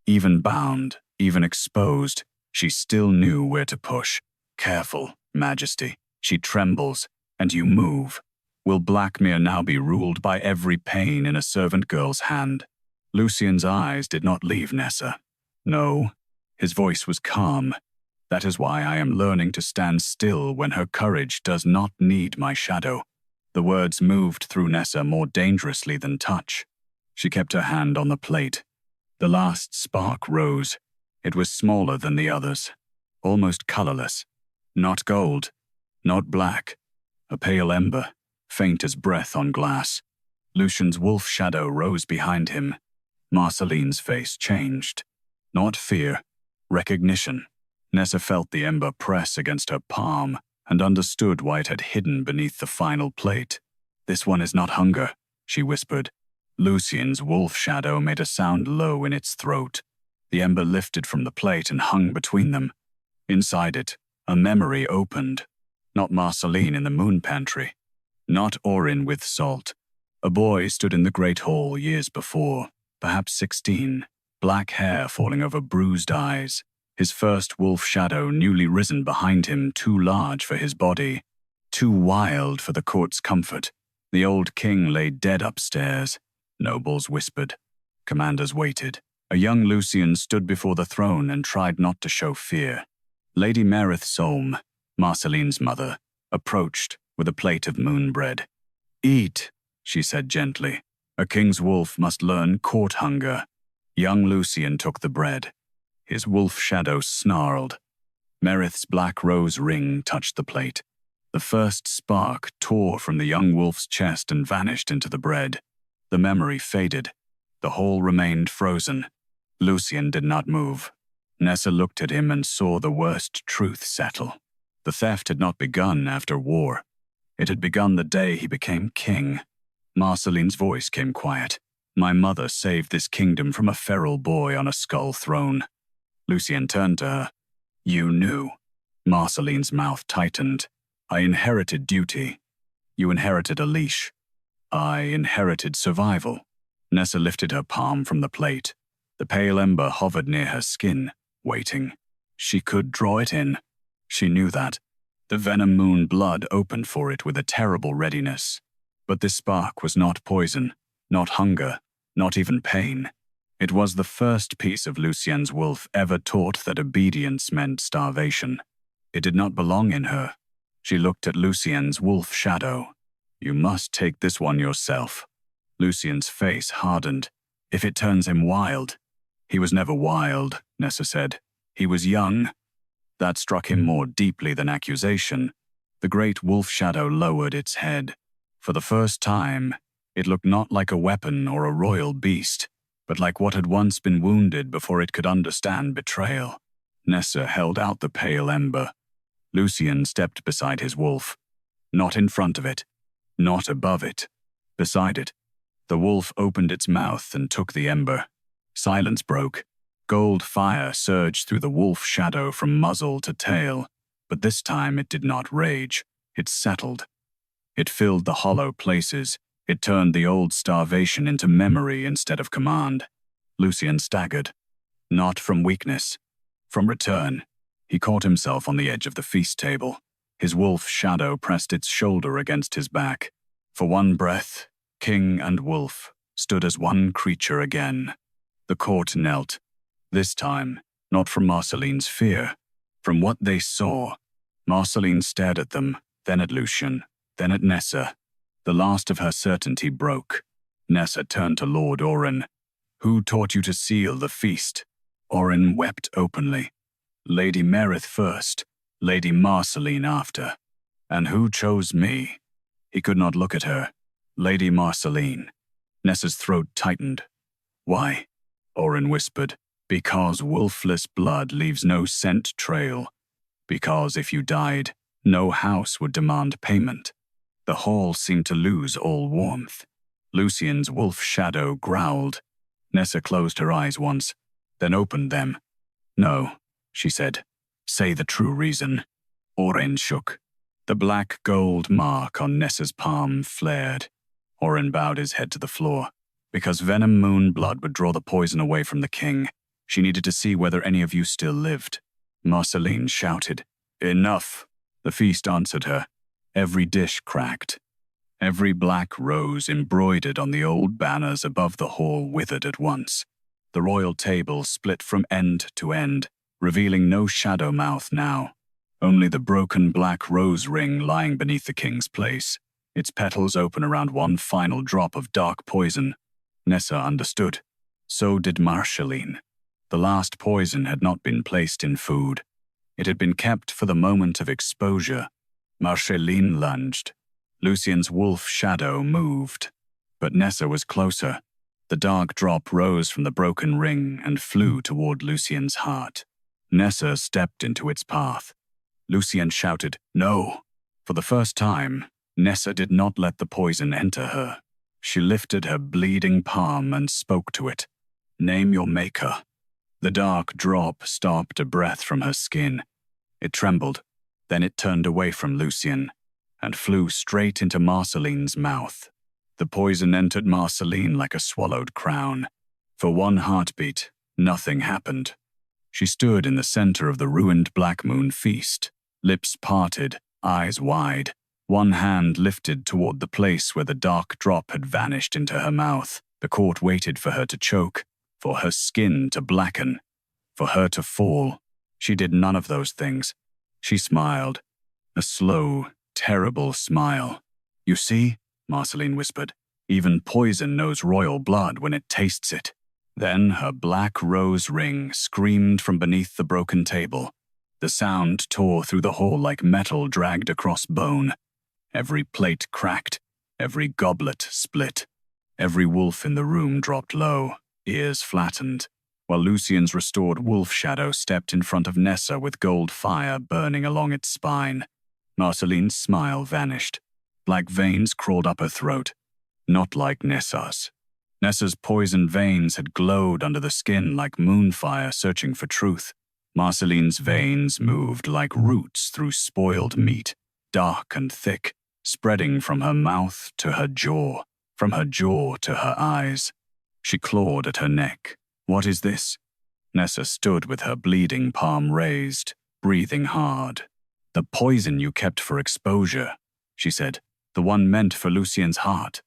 Even bound, even exposed, she still knew where to push. Careful, Majesty. She trembles, and you move. Will Blackmere now be ruled by every pain in a servant girl's hand? Lucien's eyes did not leave Nessa. No, his voice was calm. That is why I am learning to stand still when her courage does not need my shadow. The words moved through Nessa more dangerously than touch. She kept her hand on the plate. The last spark rose. It was smaller than the others, almost colorless. Not gold, not black. A pale ember, faint as breath on glass. Lucien's wolf shadow rose behind him. Marceline's face changed. Not fear, recognition. Nessa felt the ember press against her palm and understood why it had hidden beneath the final plate. This one is not hunger, she whispered. Lucien's wolf shadow made a sound low in its throat. The ember lifted from the plate and hung between them. Inside it, a memory opened. Not Marceline in the moon pantry. Not Orin with salt. A boy stood in the great hall years before, perhaps 16, black hair falling over bruised eyes. His first wolf shadow newly risen behind him, too large for his body, too wild for the court's comfort. The old king lay dead upstairs. Nobles whispered. Commanders waited. A young Lucien stood before the throne and tried not to show fear. Lady Marith Solm, Marceline's mother, approached with a plate of moon bread. Eat, she said gently. A king's wolf must learn court hunger. Young Lucien took the bread. His wolf shadow snarled. Marith's black rose ring touched the plate. The first spark tore from the young wolf's chest and vanished into the bread. The memory faded. The hall remained frozen. Lucien did not move. Nessa looked at him and saw the worst truth settle. The theft had not begun after war. It had begun the day he became king. Marceline's voice came quiet. My mother saved this kingdom from a feral boy on a skull throne. Lucien turned to her. You knew. Marceline's mouth tightened. I inherited duty. You inherited a leash. I inherited survival. Nessa lifted her palm from the plate. The pale ember hovered near her skin, waiting. She could draw it in. She knew that. The Venom-Moon blood opened for it with a terrible readiness. But this spark was not poison, not hunger, not even pain. It was the first piece of Lucien's wolf ever taught that obedience meant starvation. It did not belong in her. She looked at Lucien's wolf shadow. You must take this one yourself. Lucien's face hardened. If it turns him wild. He was never wild, Nessa said. He was young. That struck him more deeply than accusation. The great wolf shadow lowered its head. For the first time, it looked not like a weapon or a royal beast, but like what had once been wounded before it could understand betrayal. Nessa held out the pale ember. Lucien stepped beside his wolf. Not in front of it. Not above it. Beside it. The wolf opened its mouth and took the ember. Silence broke. Gold fire surged through the wolf shadow from muzzle to tail, but this time it did not rage. It settled. It filled the hollow places. It turned the old starvation into memory instead of command. Lucien staggered. Not from weakness. From return. He caught himself on the edge of the feast table. His wolf shadow pressed its shoulder against his back. For one breath, king and wolf stood as one creature again. The court knelt. This time, not from Marceline's fear. From what they saw. Marceline stared at them, then at Lucien, then at Nessa. The last of her certainty broke. Nessa turned to Lord Orin. Who taught you to seal the feast? Orin wept openly. Lady Marith first, Lady Marceline after. And who chose me? He could not look at her. Lady Marceline. Nessa's throat tightened. Why? Orin whispered. Because wolfless blood leaves no scent trail. Because if you died, no house would demand payment. The hall seemed to lose all warmth. Lucien's wolf shadow growled. Nessa closed her eyes once, then opened them. "No," she said. "Say the true reason." Oren shook. The black gold mark on Nessa's palm flared. Oren bowed his head to the floor. Because Venom-Moon blood would draw the poison away from the king, she needed to see whether any of you still lived. Marceline shouted, "Enough!" The feast answered her. Every dish cracked. Every black rose embroidered on the old banners above the hall withered at once. The royal table split from end to end, revealing no shadow mouth now. Only the broken black rose ring lying beneath the king's place, its petals open around one final drop of dark poison. Nessa understood. So did Marceline. The last poison had not been placed in food. It had been kept for the moment of exposure. Marceline lunged. Lucien's wolf shadow moved. But Nessa was closer. The dark drop rose from the broken ring and flew toward Lucien's heart. Nessa stepped into its path. Lucien shouted, "No!" For the first time, Nessa did not let the poison enter her. She lifted her bleeding palm and spoke to it. "Name your maker." The dark drop stopped a breath from her skin. It trembled, then it turned away from Lucien and flew straight into Marceline's mouth. The poison entered Marceline like a swallowed crown. For one heartbeat, nothing happened. She stood in the center of the ruined Black Moon feast, lips parted, eyes wide, one hand lifted toward the place where the dark drop had vanished into her mouth. The court waited for her to choke, for her skin to blacken, for her to fall. She did none of those things. She smiled, a slow, terrible smile. "You see," Marceline whispered, "even poison knows royal blood when it tastes it." Then her black rose ring screamed from beneath the broken table. The sound tore through the hall like metal dragged across bone. Every plate cracked, every goblet split. Every wolf in the room dropped low, ears flattened, while Lucien's restored wolf shadow stepped in front of Nessa with gold fire burning along its spine. Marceline's smile vanished. Black veins crawled up her throat. Not like Nessa's. Nessa's poisoned veins had glowed under the skin like moonfire searching for truth. Marceline's veins moved like roots through spoiled meat, dark and thick, spreading from her mouth to her jaw, from her jaw to her eyes. She clawed at her neck. "What is this?" Nessa stood with her bleeding palm raised, breathing hard. "The poison you kept for exposure," she said, "the one meant for Lucien's heart."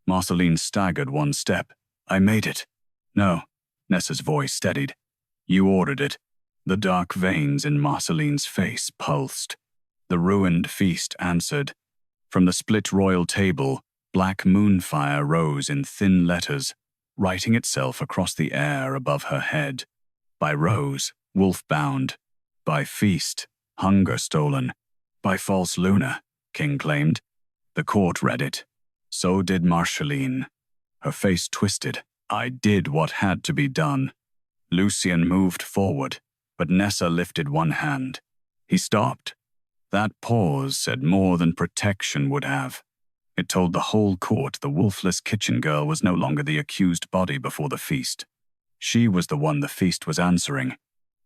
Marceline staggered one step. "I made it." "No," Nessa's voice steadied. "You ordered it." The dark veins in Marceline's face pulsed. The ruined feast answered. From the split royal table, black moonfire rose in thin letters, writing itself across the air above her head. By rose, wolf-bound. By feast, hunger stolen. By false Luna, King claimed. The court read it. So did Marceline. Her face twisted. "I did what had to be done." Lucien moved forward, but Nessa lifted one hand. He stopped. That pause said more than protection would have. It told the whole court the wolfless kitchen girl was no longer the accused body before the feast. She was the one the feast was answering.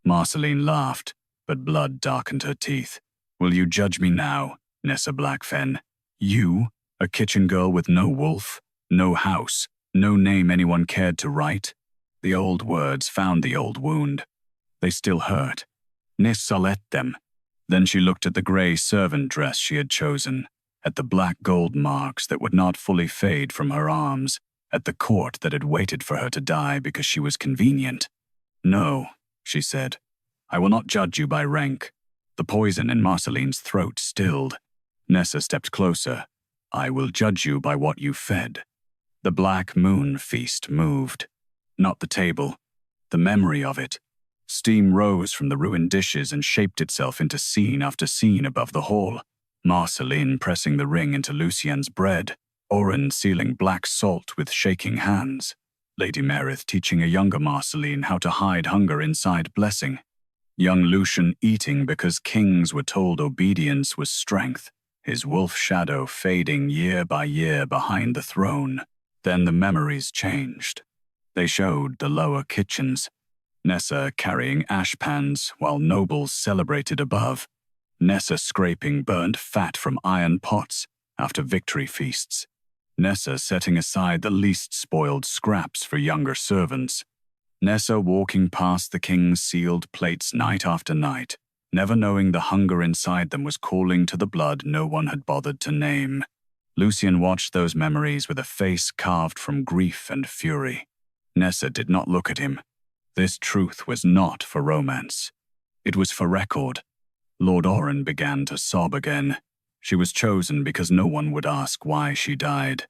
Marceline laughed, but blood darkened her teeth. "Will you judge me now, Nessa Blackfen? You, a kitchen girl with no wolf, no house, no name anyone cared to write?" The old words found the old wound. They still hurt. Nessa let them. Then she looked at the grey servant dress she had chosen, at the black gold marks that would not fully fade from her arms, at the court that had waited for her to die because she was convenient. "No," she said, "I will not judge you by rank." The poison in Marceline's throat stilled. Nessa stepped closer. "I will judge you by what you fed." The Black Moon feast moved. Not the table, the memory of it. Steam rose from the ruined dishes and shaped itself into scene after scene above the hall. Marceline pressing the ring into Lucien's bread, Oren sealing black salt with shaking hands, Lady Meredith teaching a younger Marceline how to hide hunger inside blessing, young Lucien eating because kings were told obedience was strength, his wolf shadow fading year by year behind the throne. Then the memories changed. They showed the lower kitchens, Nessa carrying ashpans while nobles celebrated above, Nessa scraping burnt fat from iron pots after victory feasts, Nessa setting aside the least spoiled scraps for younger servants, Nessa walking past the king's sealed plates night after night, never knowing the hunger inside them was calling to the blood no one had bothered to name. Lucien watched those memories with a face carved from grief and fury. Nessa did not look at him. This truth was not for romance. It was for record. Lord Oren began to sob again. She was chosen because no one would ask why she died.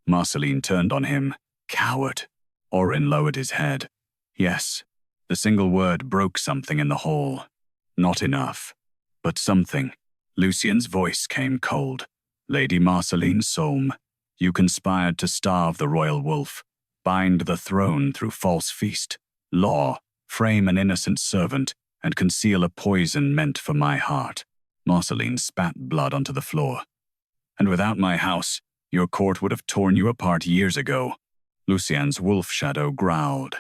Marceline turned on him. Coward. Oren lowered his head. Yes, the single word broke something in the hall. Not enough, but something. Lucien's voice came cold. Lady Marceline Somme, you conspired to starve the royal wolf, bind the throne through false feast, law, frame an innocent servant, and conceal a poison meant for my heart. Marceline spat blood onto the floor. And without my house, your court would have torn you apart years ago. Lucien's wolf shadow growled.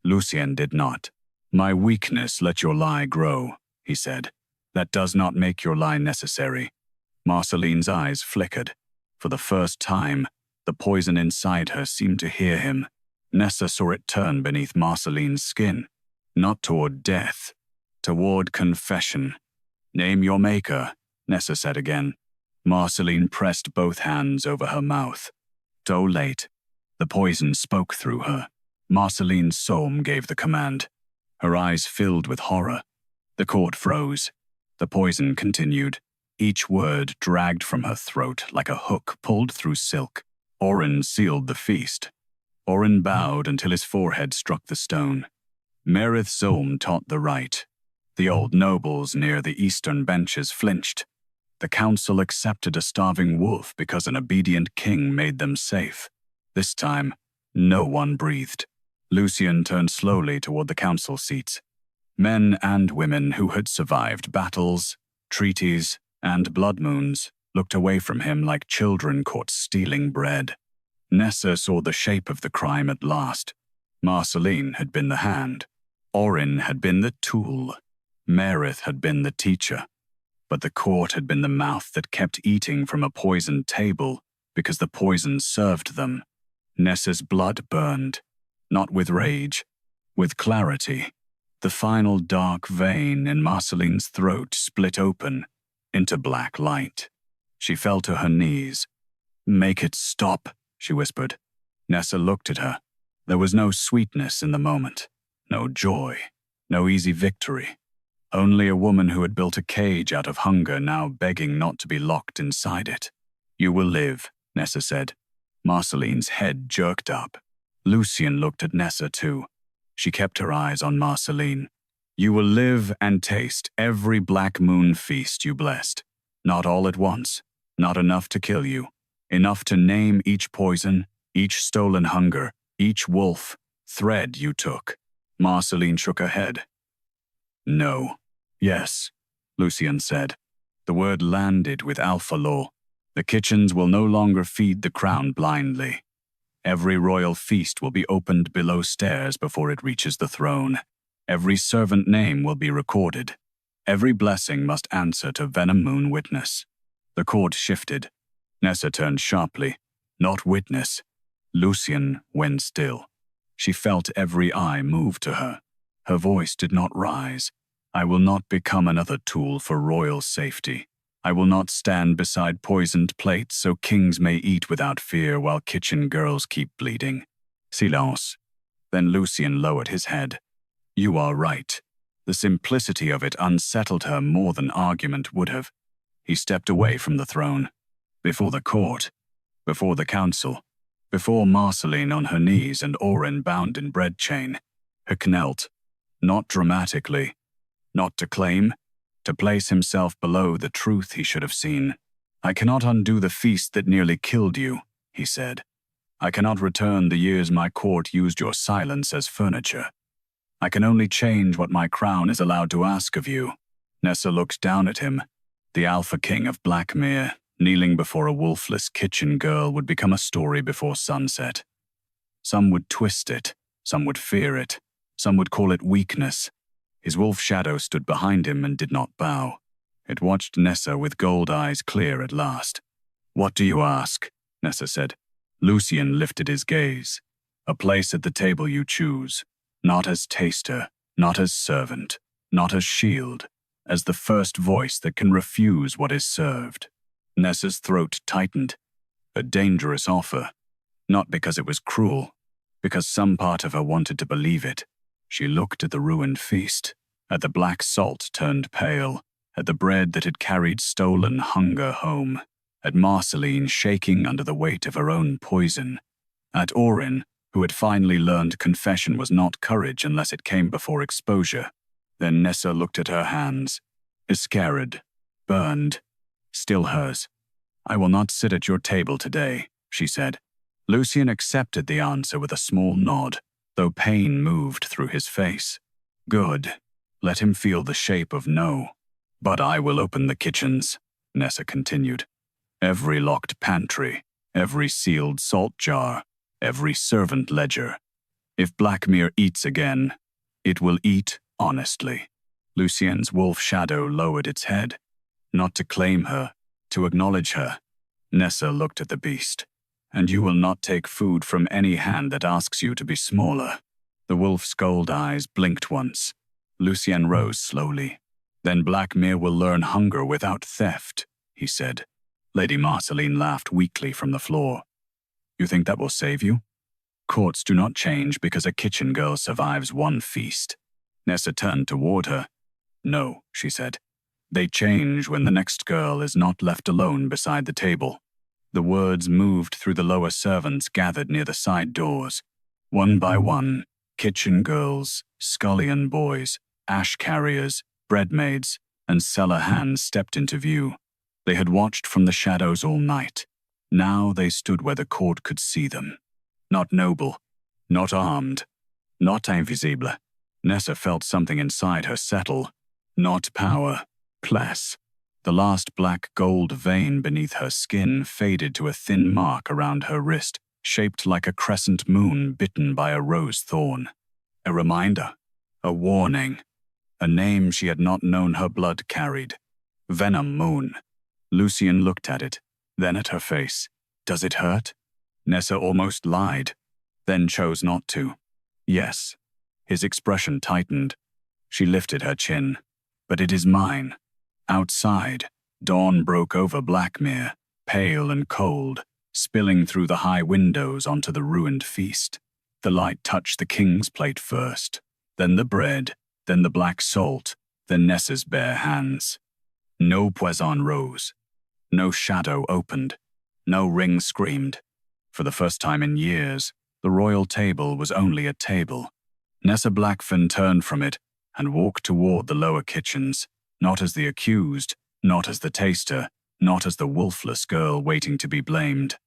Lucien did not. My weakness let your lie grow, he said. That does not make your lie necessary. Marceline's eyes flickered. For the first time, the poison inside her seemed to hear him. Nessa saw it turn beneath Marceline's skin, not toward death, toward confession. Name your maker, Nessa said again. Marceline pressed both hands over her mouth. Too late. The poison spoke through her. Marceline Somme gave the command. Her eyes filled with horror. The court froze. The poison continued. Each word dragged from her throat like a hook pulled through silk. Oren sealed the feast. Oren bowed until his forehead struck the stone. Merith Somme taught the right. The old nobles near the eastern benches flinched. The council accepted a starving wolf because an obedient king made them safe. This time, no one breathed. Lucien turned slowly toward the council seats. Men and women who had survived battles, treaties, and blood moons looked away from him like children caught stealing bread. Nessa saw the shape of the crime at last. Marceline had been the hand. Oren had been the tool. Merith had been the teacher. But the court had been the mouth that kept eating from a poisoned table because the poison served them. Nessa's blood burned, not with rage, with clarity. The final dark vein in Marceline's throat split open into black light. She fell to her knees. Make it stop, she whispered. Nessa looked at her. There was no sweetness in the moment, no joy, no easy victory. Only a woman who had built a cage out of hunger now begging not to be locked inside it. You will live, Nessa said. Marceline's head jerked up. Lucien looked at Nessa too. She kept her eyes on Marceline. You will live and taste every black moon feast you blessed. Not all at once, not enough to kill you. Enough to name each poison, each stolen hunger, each wolf, thread you took. Marceline shook her head. No. Yes, Lucien said. The word landed with alpha law. The kitchens will no longer feed the crown blindly. Every royal feast will be opened below stairs before it reaches the throne. Every servant name will be recorded. Every blessing must answer to Venom-Moon witness. The court shifted. Nessa turned sharply. Not witness. Lucien went still. She felt every eye move to her. Her voice did not rise. I will not become another tool for royal safety. I will not stand beside poisoned plates so kings may eat without fear while kitchen girls keep bleeding. Silence. Then Lucien lowered his head. You are right. The simplicity of it unsettled her more than argument would have. He stepped away from the throne. Before the court. Before the council. Before Marceline on her knees and Oren bound in bread chain. He knelt. Not dramatically. Not to claim. To place himself below the truth he should have seen. I cannot undo the feast that nearly killed you, he said. I cannot return the years my court used your silence as furniture. I can only change what my crown is allowed to ask of you. Nessa looked down at him. The Alpha King of Blackmere, kneeling before a wolfless kitchen girl would become a story before sunset. Some would twist it, some would fear it, some would call it weakness. His wolf shadow stood behind him and did not bow. It watched Nessa with gold eyes clear at last. "What do you ask?" Nessa said. Lucien lifted his gaze. "A place at the table you choose, not as taster, not as servant, not as shield, as the first voice that can refuse what is served." Nessa's throat tightened. A dangerous offer. Not because it was cruel, because some part of her wanted to believe it. She looked at the ruined feast, at the black salt turned pale, at the bread that had carried stolen hunger home, at Marceline shaking under the weight of her own poison, at Orin, who had finally learned confession was not courage unless it came before exposure. Then Nessa looked at her hands, iscarred, burned, still hers. "I will not sit at your table today," she said. Lucien accepted the answer with a small nod, though pain moved through his face. "Good. Let him feel the shape of no. But I will open the kitchens," Nessa continued. "Every locked pantry, every sealed salt jar, every servant ledger. If Blackmere eats again, it will eat honestly." Lucien's wolf shadow lowered its head, not to claim her, to acknowledge her. Nessa looked at the beast. "And you will not take food from any hand that asks you to be smaller." The wolf's gold eyes blinked once. Lucien rose slowly. "Then Blackmere will learn hunger without theft," he said. Lady Marceline laughed weakly from the floor. "You think that will save you? Courts do not change because a kitchen girl survives one feast." Nessa turned toward her. "No," she said. "They change when the next girl is not left alone beside the table." The words moved through the lower servants gathered near the side doors. One by one, kitchen girls, scullion boys, ash carriers, bread maids, and cellar hands stepped into view. They had watched from the shadows all night. Now they stood where the court could see them. Not noble, not armed, not invisible. Nessa felt something inside her settle. Not power, place. The last black gold vein beneath her skin faded to a thin mark around her wrist, shaped like a crescent moon bitten by a rose thorn. A reminder, a warning, a name she had not known her blood carried. Venom-Moon. Lucien looked at it, then at her face. "Does it hurt?" Nessa almost lied, then chose not to. "Yes." His expression tightened. She lifted her chin. "But it is mine." Outside, dawn broke over Blackmere, pale and cold, spilling through the high windows onto the ruined feast. The light touched the king's plate first, then the bread, then the black salt, then Nessa's bare hands. No poison rose. No shadow opened. No ring screamed. For the first time in years, the royal table was only a table. Nessa Blackfen turned from it and walked toward the lower kitchens, not as the accused, not as the taster, not as the wolfless girl waiting to be blamed.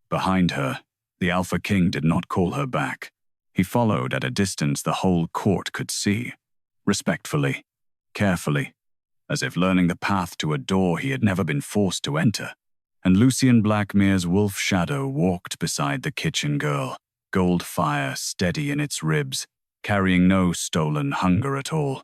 Behind her, the Alpha King did not call her back. He followed at a distance the whole court could see, respectfully, carefully, as if learning the path to a door he had never been forced to enter. And Lucien Blackmere's wolf shadow walked beside the kitchen girl, gold fire steady in its ribs, carrying no stolen hunger at all.